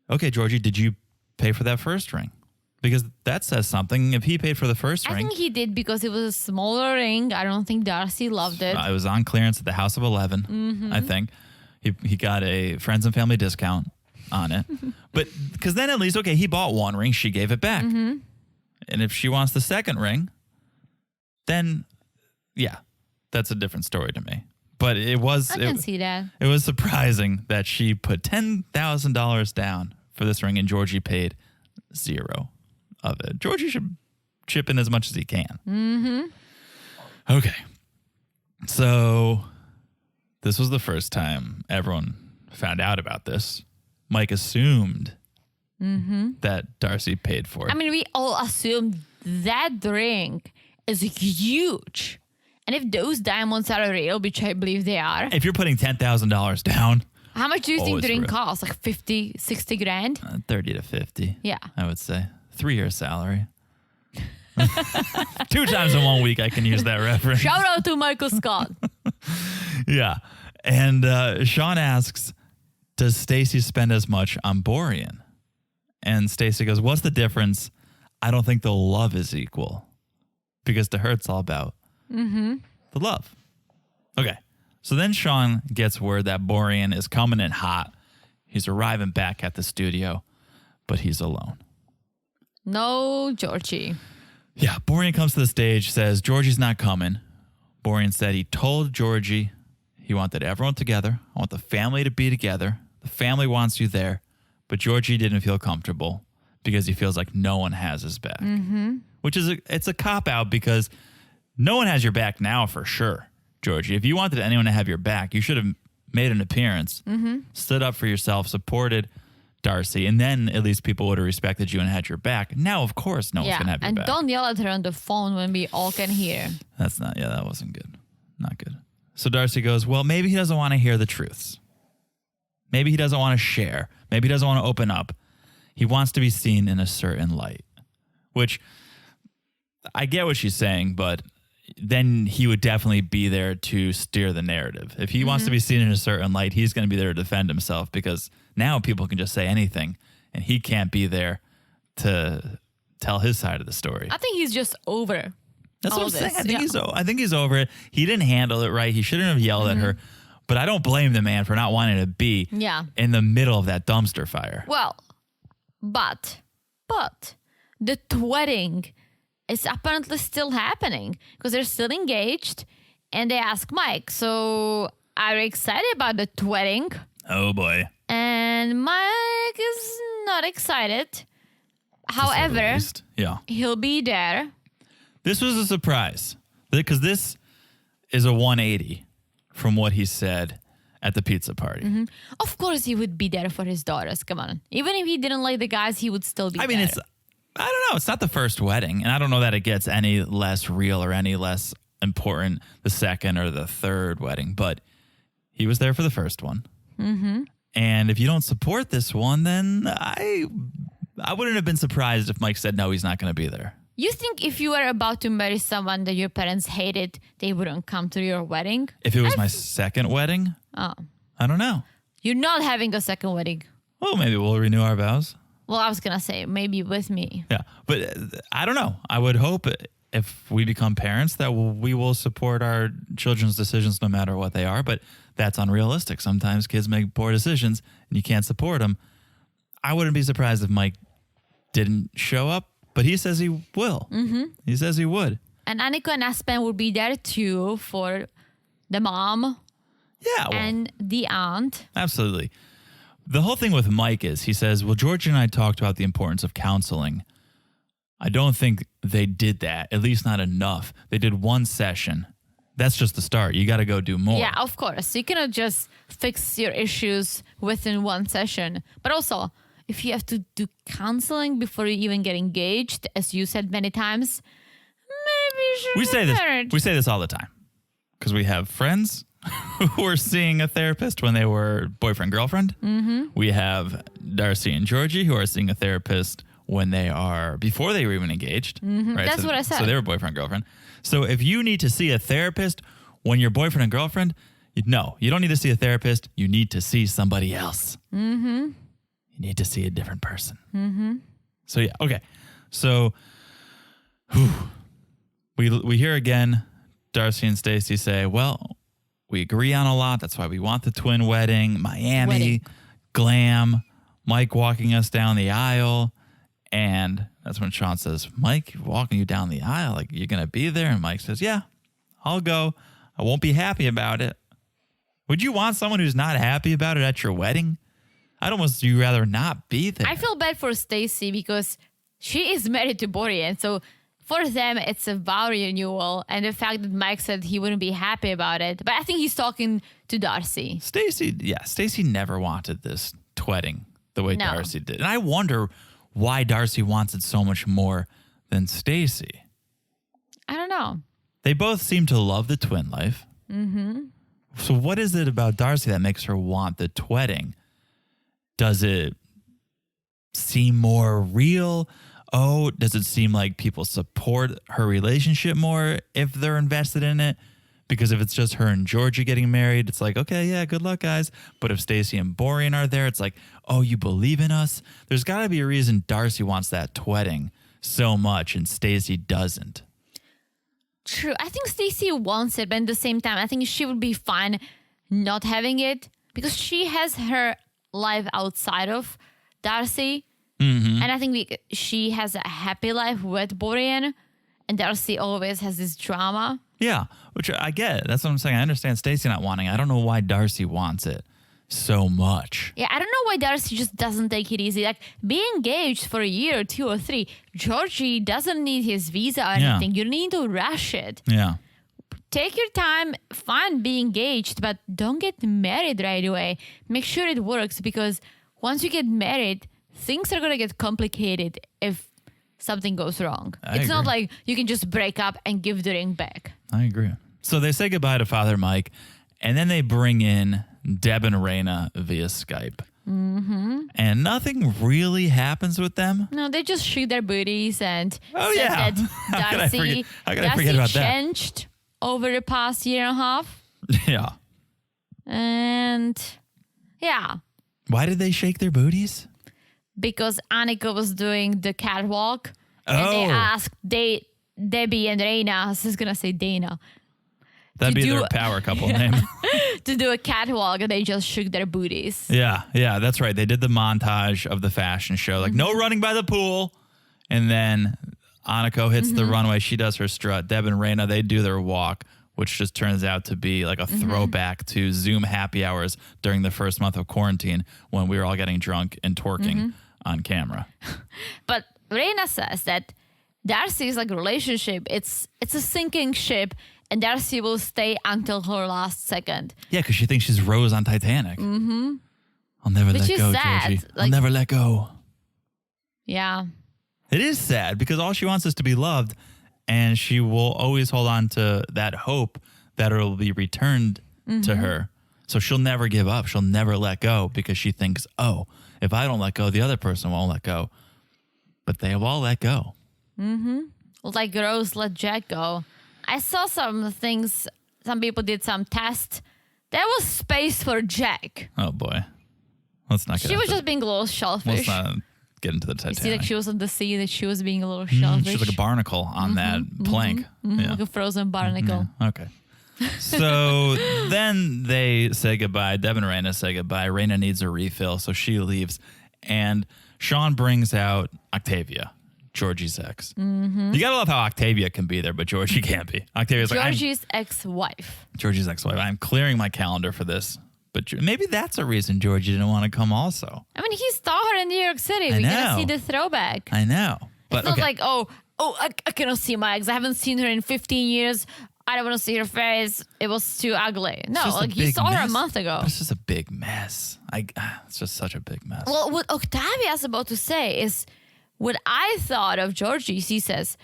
Speaker 2: okay, Georgie, did you pay for that first ring? Because that says something. If he paid for the first ring.
Speaker 3: I think he did because it was a smaller ring. I don't think Darcey loved it.
Speaker 2: It was on clearance at the House of 11, I think. He got a friends and family discount on it. But because then at least, okay, he bought one ring, she gave it back. And if she wants the second ring, then yeah, that's a different story to me. But I
Speaker 3: can see that.
Speaker 2: It was surprising that she put $10,000 down for this ring and Georgie paid $0 of it. Georgie should chip in as much as he can. Okay. So this was the first time everyone found out about this. Mike assumed that Darcey paid for it.
Speaker 3: I mean, we all assumed that ring is huge. And if those diamonds are real, which I believe they are.
Speaker 2: If you're putting $10,000 down.
Speaker 3: How much do you think the ring
Speaker 2: real.
Speaker 3: costs? Like 50, 60 grand?
Speaker 2: 30 to 50.
Speaker 3: Yeah.
Speaker 2: I would say. 3-year salary. 2 times in 1 week I can use that reference.
Speaker 3: Shout out to Michael Scott.
Speaker 2: Yeah. And Sean asks, does Stacey spend as much on Borean? And Stacey goes, what's the difference? I don't think the love is equal. Because to her, it's all about the love. Okay. So then Sean gets word that Borean is coming in hot. He's arriving back at the studio, but he's alone.
Speaker 3: No, Georgie.
Speaker 2: Yeah, Borean comes to the stage, says, Georgie's not coming. Borean said he told Georgie he wanted everyone together. I want the family to be together. The family wants you there. But Georgie didn't feel comfortable because he feels like no one has his back. Which is it's a cop-out because no one has your back now for sure, Georgie. If you wanted anyone to have your back, you should have made an appearance, stood up for yourself, supported Darcey, and then at least people would have respected you and had your back. Now, of course, no one's going to have your back.
Speaker 3: And don't yell at her on the phone when we all can hear.
Speaker 2: That wasn't good. Not good. So Darcey goes, well, maybe he doesn't want to hear the truths. Maybe he doesn't want to share. Maybe he doesn't want to open up. He wants to be seen in a certain light, which I get what she's saying, but then he would definitely be there to steer the narrative. If he wants to be seen in a certain light, he's going to be there to defend himself because now people can just say anything and he can't be there to tell his side of the story.
Speaker 3: I think he's just over.
Speaker 2: That's what I'm saying.
Speaker 3: This.
Speaker 2: I think he's over it. He didn't handle it right. He shouldn't have yelled at her. But I don't blame the man for not wanting to be in the middle of that dumpster fire.
Speaker 3: Well, but the wedding is apparently still happening because they're still engaged. And they ask Mike, so are you excited about the wedding?
Speaker 2: Oh, boy.
Speaker 3: And Mike is not excited. However, he'll be there.
Speaker 2: This was a surprise because this is a 180 from what he said at the pizza party.
Speaker 3: Of course he would be there for his daughters. Come on. Even if he didn't like the guys, he would still be there.
Speaker 2: I don't know. It's not the first wedding. And I don't know that it gets any less real or any less important the second or the third wedding. But he was there for the first one. And if you don't support this one, then I wouldn't have been surprised if Mike said, no, he's not going to be there.
Speaker 3: You think if you were about to marry someone that your parents hated, they wouldn't come to your wedding?
Speaker 2: If it was my second wedding?
Speaker 3: Oh.
Speaker 2: I don't know.
Speaker 3: You're not having a second wedding.
Speaker 2: Well, maybe we'll renew our vows.
Speaker 3: Well, I was going to say maybe with me.
Speaker 2: Yeah, but I don't know. I would hope if we become parents that we will support our children's decisions no matter what they are, but that's unrealistic. Sometimes kids make poor decisions and you can't support them. I wouldn't be surprised if Mike didn't show up. But he says he will. He says he would.
Speaker 3: And Annika and Aspen will be there too for the mom.
Speaker 2: Yeah. Well,
Speaker 3: and the aunt.
Speaker 2: absolutely. The whole thing with Mike is he says, well, Georgia and I talked about the importance of counseling. I don't think they did that, at least not enough. They did one session. That's just the start. You got to go do more.
Speaker 3: Yeah, of course. You cannot just fix your issues within one session. But also, if you have to do counseling before you even get engaged, as you said many times, maybe you should
Speaker 2: We say this.
Speaker 3: married.
Speaker 2: We say this all the time because we have friends who were seeing a therapist when they were boyfriend girlfriend. Mm-hmm. We have Darcey and Georgie who are seeing a therapist when they are before they were even engaged. Mm-hmm. Right?
Speaker 3: That's what I said.
Speaker 2: So they were boyfriend girlfriend. So if you need to see a therapist when you're boyfriend and girlfriend, no, you don't need to see a therapist. You need to see somebody else. Mm-hmm. You need to see a different person. Mm-hmm. So yeah, okay. So we hear again. Darcey and Stacey say, well, we agree on a lot. That's why we want the twin wedding, Miami, glam, Mike walking us down the aisle. And that's when Sean says, Mike, walking you down the aisle, like you're going to be there? And Mike says, yeah, I'll go. I won't be happy about it. Would you want someone who's not happy about it at your wedding? I'd almost you rather not be there.
Speaker 3: I feel bad for Stacey because she is married to Borean. So for them, it's a vow renewal. And the fact that Mike said he wouldn't be happy about it. But I think he's talking to Darcey.
Speaker 2: Stacey never wanted this wedding the way
Speaker 3: No.
Speaker 2: Darcey did. And I wonder why Darcey wants it so much more than Stacey.
Speaker 3: I don't know.
Speaker 2: They both seem to love the twin life. Mm-hmm. So what is it about Darcey that makes her want the wedding? Does it seem more real? Oh, does it seem like people support her relationship more if they're invested in it? Because if it's just her and Georgia getting married, it's like, okay, yeah, good luck, guys. But if Stacey and Borean are there, it's like, oh, you believe in us? There's got to be a reason Darcey wants that wedding so much and Stacey doesn't.
Speaker 3: True. I think Stacey wants it, but at the same time, I think she would be fine not having it because she has her life outside of Darcey. Mm-hmm. And I think she has a happy life with Borean, and Darcey always has this drama.
Speaker 2: Yeah, which I get. That's what I'm saying. I understand Stacey not wanting it. I don't know why Darcey wants it so much.
Speaker 3: Yeah, I don't know why Darcey just doesn't take it easy. Like, be engaged for a year or 2 or 3. Georgie doesn't need his visa or anything. You need to rush it.
Speaker 2: Yeah.
Speaker 3: Take your time, fine, be engaged, but don't get married right away. Make sure it works because once you get married, things are going to get complicated if something goes wrong. It's not like you can just break up and give the ring back.
Speaker 2: I agree. So they say goodbye to Father Mike, and then they bring in Deb and Raina via Skype. Mm-hmm. And nothing really happens with them.
Speaker 3: No, they just shoot their booties and
Speaker 2: Oh,
Speaker 3: said
Speaker 2: yeah.
Speaker 3: that
Speaker 2: How could I forget
Speaker 3: Darcey
Speaker 2: about that?
Speaker 3: changed over the past year and a half.
Speaker 2: Yeah.
Speaker 3: And yeah,
Speaker 2: Why did they shake their booties?
Speaker 3: because Annika was doing the catwalk and they
Speaker 2: Oh.
Speaker 3: asked Debbie and Raina, I was just gonna say Dana,
Speaker 2: That'd
Speaker 3: to
Speaker 2: be
Speaker 3: do-
Speaker 2: their power couple name.
Speaker 3: to do a catwalk and they just shook their booties.
Speaker 2: Yeah, that's right. They did the montage of the fashion show. Like, no running by the pool. And then Aniko hits the runway. She does her strut. Deb and Raina, they do their walk, which just turns out to be like a throwback to Zoom happy hours during the first month of quarantine when we were all getting drunk and twerking on camera.
Speaker 3: But Raina says that Darcey's like relationship, it's a sinking ship and Darcey will stay until her last second.
Speaker 2: Yeah, because she thinks she's Rose on Titanic. Mm-hmm. I'll never
Speaker 3: Which
Speaker 2: let
Speaker 3: is
Speaker 2: go,
Speaker 3: sad.
Speaker 2: Georgie. I'll
Speaker 3: Like-
Speaker 2: never let go.
Speaker 3: Yeah.
Speaker 2: It is sad because all she wants is to be loved, and she will always hold on to that hope that it'll be returned to her. So she'll never give up. She'll never let go because she thinks, oh, if I don't let go, the other person won't let go. But they have all let go.
Speaker 3: Like Rose let Jack go. I saw some things, some people did some tests. There was space for Jack.
Speaker 2: Oh, boy. Let's not get
Speaker 3: She
Speaker 2: into
Speaker 3: was just being a little
Speaker 2: Let's
Speaker 3: selfish.
Speaker 2: not get into the
Speaker 3: You
Speaker 2: Titanic.
Speaker 3: see, like she was on the sea, that she was being a little selfish.
Speaker 2: She's like a barnacle on that plank. Yeah.
Speaker 3: Like a frozen barnacle.
Speaker 2: Okay. So then they say goodbye. Deb and Raina say goodbye. Raina needs a refill, so she leaves. And Sean brings out Octavia, Georgie's ex. You gotta love how Octavia can be there, but Georgie can't be. Octavia's
Speaker 3: Georgie's ex-wife.
Speaker 2: Georgie's ex-wife. I'm clearing my calendar for this, but maybe that's a reason Georgie didn't want to come also.
Speaker 3: I mean, he saw her in New York City.
Speaker 2: I
Speaker 3: We
Speaker 2: know.
Speaker 3: gotta see the throwback.
Speaker 2: I know. But
Speaker 3: It's not like, I cannot see my ex. I haven't seen her in 15 years. I don't want to see her face. It was too ugly. No,
Speaker 2: just a
Speaker 3: like he
Speaker 2: big
Speaker 3: saw her a
Speaker 2: mess.
Speaker 3: month ago.
Speaker 2: It's just a big mess. It's just such a big mess.
Speaker 3: Well, what Octavia's about to say is what I thought of Georgie. She says,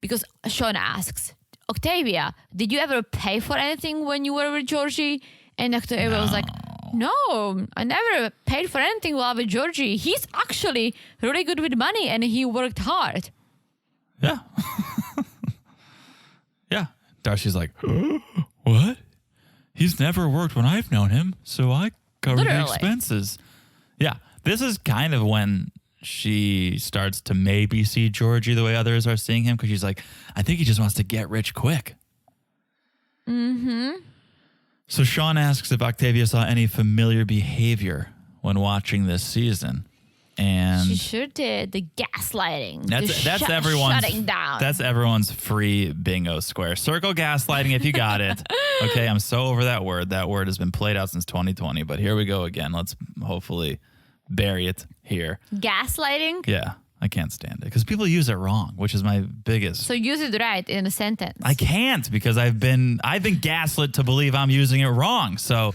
Speaker 3: because Sean asks, Octavia, did you ever pay for anything when you were with Georgie? And Octavia was like, no, I never paid for anything while with Georgie. He's actually really good with money and he worked hard.
Speaker 2: Yeah. Yeah. Darcey's like, what? He's never worked when I've known him, so I cover the
Speaker 3: Literally.
Speaker 2: expenses. Yeah. This is kind of when she starts to maybe see Georgie the way others are seeing him, because she's like, I think he just wants to get rich quick. So Sean asks if Octavia saw any familiar behavior when watching this season. And
Speaker 3: She sure did. The gaslighting.
Speaker 2: that's everyone's
Speaker 3: shutting down.
Speaker 2: That's everyone's free bingo square. Circle gaslighting if you got it. Okay, I'm so over that word. That word has been played out since 2020, but here we go again. Let's hopefully bury it here.
Speaker 3: Gaslighting?
Speaker 2: Yeah, I can't stand it because people use it wrong, which is my biggest.
Speaker 3: So use it right in a sentence.
Speaker 2: I can't because I've been gaslit to believe I'm using it wrong. So,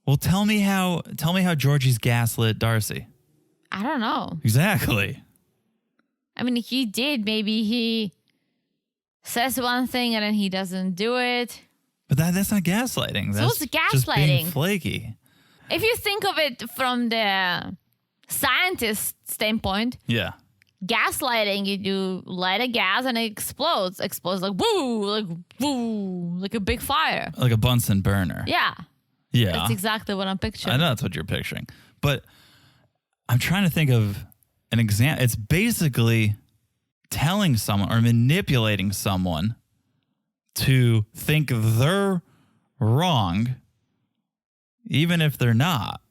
Speaker 2: well, tell me how Georgie's gaslit Darcey.
Speaker 3: I don't know.
Speaker 2: Exactly.
Speaker 3: I mean, he did. Maybe he says one thing and then he doesn't do it.
Speaker 2: But that's not gaslighting. That's
Speaker 3: it's
Speaker 2: just being
Speaker 3: gaslighting.
Speaker 2: flaky.
Speaker 3: If you think of it from the scientist standpoint,
Speaker 2: Yeah.
Speaker 3: gaslighting, you light a gas and it explodes. Explodes like woo, like a big fire.
Speaker 2: Like a Bunsen burner.
Speaker 3: Yeah.
Speaker 2: Yeah.
Speaker 3: That's exactly what I'm picturing.
Speaker 2: I know that's what you're picturing. But I'm trying to think of an example. It's basically telling someone or manipulating someone to think they're wrong, even if they're not.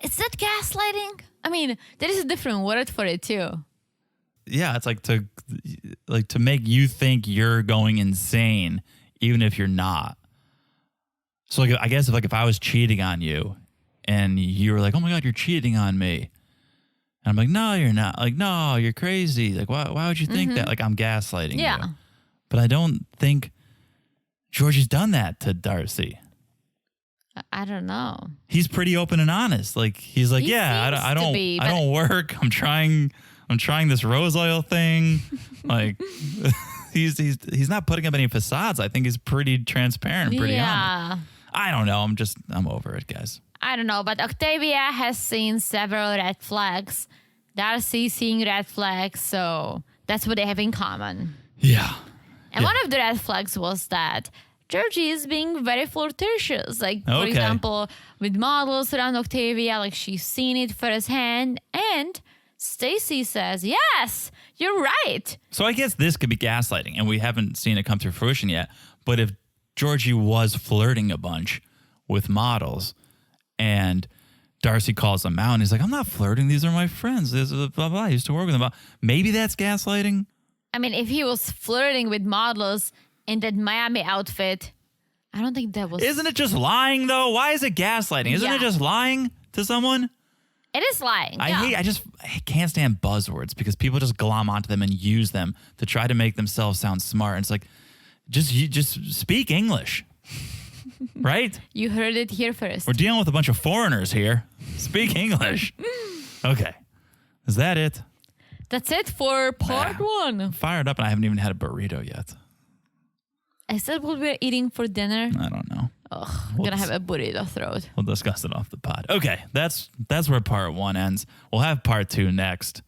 Speaker 3: Is that gaslighting? I mean, there is a different word for it too.
Speaker 2: Yeah, it's like to make you think you're going insane, even if you're not. So like, I guess if I was cheating on you and you were like, oh my God, you're cheating on me. And I'm like, no, you're not. Like, no, you're crazy. Like, why would you think that? Like, I'm gaslighting
Speaker 3: Yeah.
Speaker 2: you. But I don't think Georgie's done that to Darcey.
Speaker 3: I don't know.
Speaker 2: He's pretty open and honest. Like, he's like,
Speaker 3: He
Speaker 2: yeah,
Speaker 3: seems
Speaker 2: I
Speaker 3: to
Speaker 2: don't
Speaker 3: be,
Speaker 2: I
Speaker 3: but-
Speaker 2: don't work. I'm trying this rose oil thing. Like, he's not putting up any facades. I think he's pretty transparent, and pretty honest.
Speaker 3: Yeah.
Speaker 2: I don't know. I'm over it, guys.
Speaker 3: I don't know, but Octavia has seen several red flags. Darcey seeing red flags, so that's what they have in common.
Speaker 2: Yeah.
Speaker 3: And
Speaker 2: Yeah.
Speaker 3: one of the red flags was that Georgie is being very flirtatious. Like, for
Speaker 2: Okay.
Speaker 3: example, with models around Octavia, like she's seen it firsthand. And Stacey says, yes, you're right.
Speaker 2: So I guess this could be gaslighting, and we haven't seen it come to fruition yet. But if Georgie was flirting a bunch with models and Darcey calls them out and he's like, I'm not flirting. These are my friends. This is blah, blah. I used to work with them. Maybe that's gaslighting.
Speaker 3: I mean, if he was flirting with models in that Miami outfit, I don't think that was...
Speaker 2: Isn't it just lying, though? Why is it gaslighting? Isn't
Speaker 3: Yeah.
Speaker 2: it just lying to someone?
Speaker 3: It is lying. yeah.
Speaker 2: I can't stand buzzwords because people just glom onto them and use them to try to make themselves sound smart. And it's like, just speak English, right?
Speaker 3: You heard it here first.
Speaker 2: We're dealing with a bunch of foreigners here. Speak English. Okay. Is that it?
Speaker 3: That's it for part one.
Speaker 2: I'm fired up and I haven't even had a burrito yet.
Speaker 3: Is that what we're eating for dinner?
Speaker 2: I don't know.
Speaker 3: Ugh, I'm going to have a burrito throat.
Speaker 2: We'll discuss it off the pod. Okay, that's where part one ends. We'll have part two next.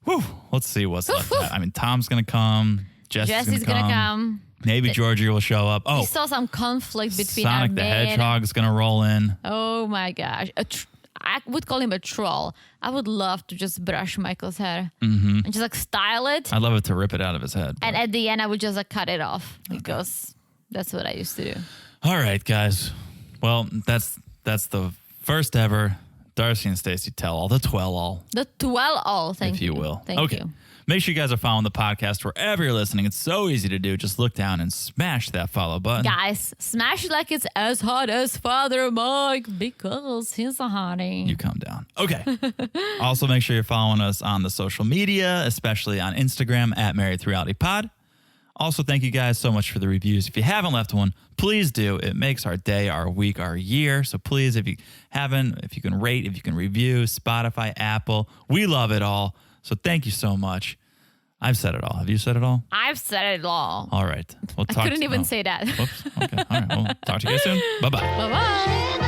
Speaker 2: Whew, let's see what's left. I mean, Tom's going to come.
Speaker 3: Jesse's going to come.
Speaker 2: Maybe Georgie will show up.
Speaker 3: We
Speaker 2: Oh,
Speaker 3: saw some conflict between our
Speaker 2: Sonic the
Speaker 3: maid.
Speaker 2: Hedgehog's going to roll in.
Speaker 3: Oh my gosh. I would call him a troll. I would love to just brush Michael's hair and just like style it.
Speaker 2: I'd love it to rip it out of his head. but-
Speaker 3: And at the end, I would just like cut it off because that's what I used to do.
Speaker 2: All right, guys. Well, that's the first ever Darcey and Stacey tell all, the twell all.
Speaker 3: The 12 all, thank
Speaker 2: if you will.
Speaker 3: Thank
Speaker 2: okay.
Speaker 3: you.
Speaker 2: Make sure you guys are following the podcast wherever you're listening. It's so easy to do. Just look down and smash that follow button.
Speaker 3: Guys, smash it like it's as hot as Father Mike because he's a hottie.
Speaker 2: You calm down. Okay. Also, make sure you're following us on the social media, especially on Instagram at Married3RealityPod. Also, thank you guys so much for the reviews. If you haven't left one, please do. It makes our day, our week, our year. So please, if you haven't, if you can rate, if you can review, Spotify, Apple, we love it all. So thank you so much. I've said it all. Have you said it all?
Speaker 3: I've said it all.
Speaker 2: All right. We'll
Speaker 3: I couldn't even say that.
Speaker 2: Whoops. Okay. All right. We'll talk to you guys soon. Bye-bye.
Speaker 3: Bye-bye.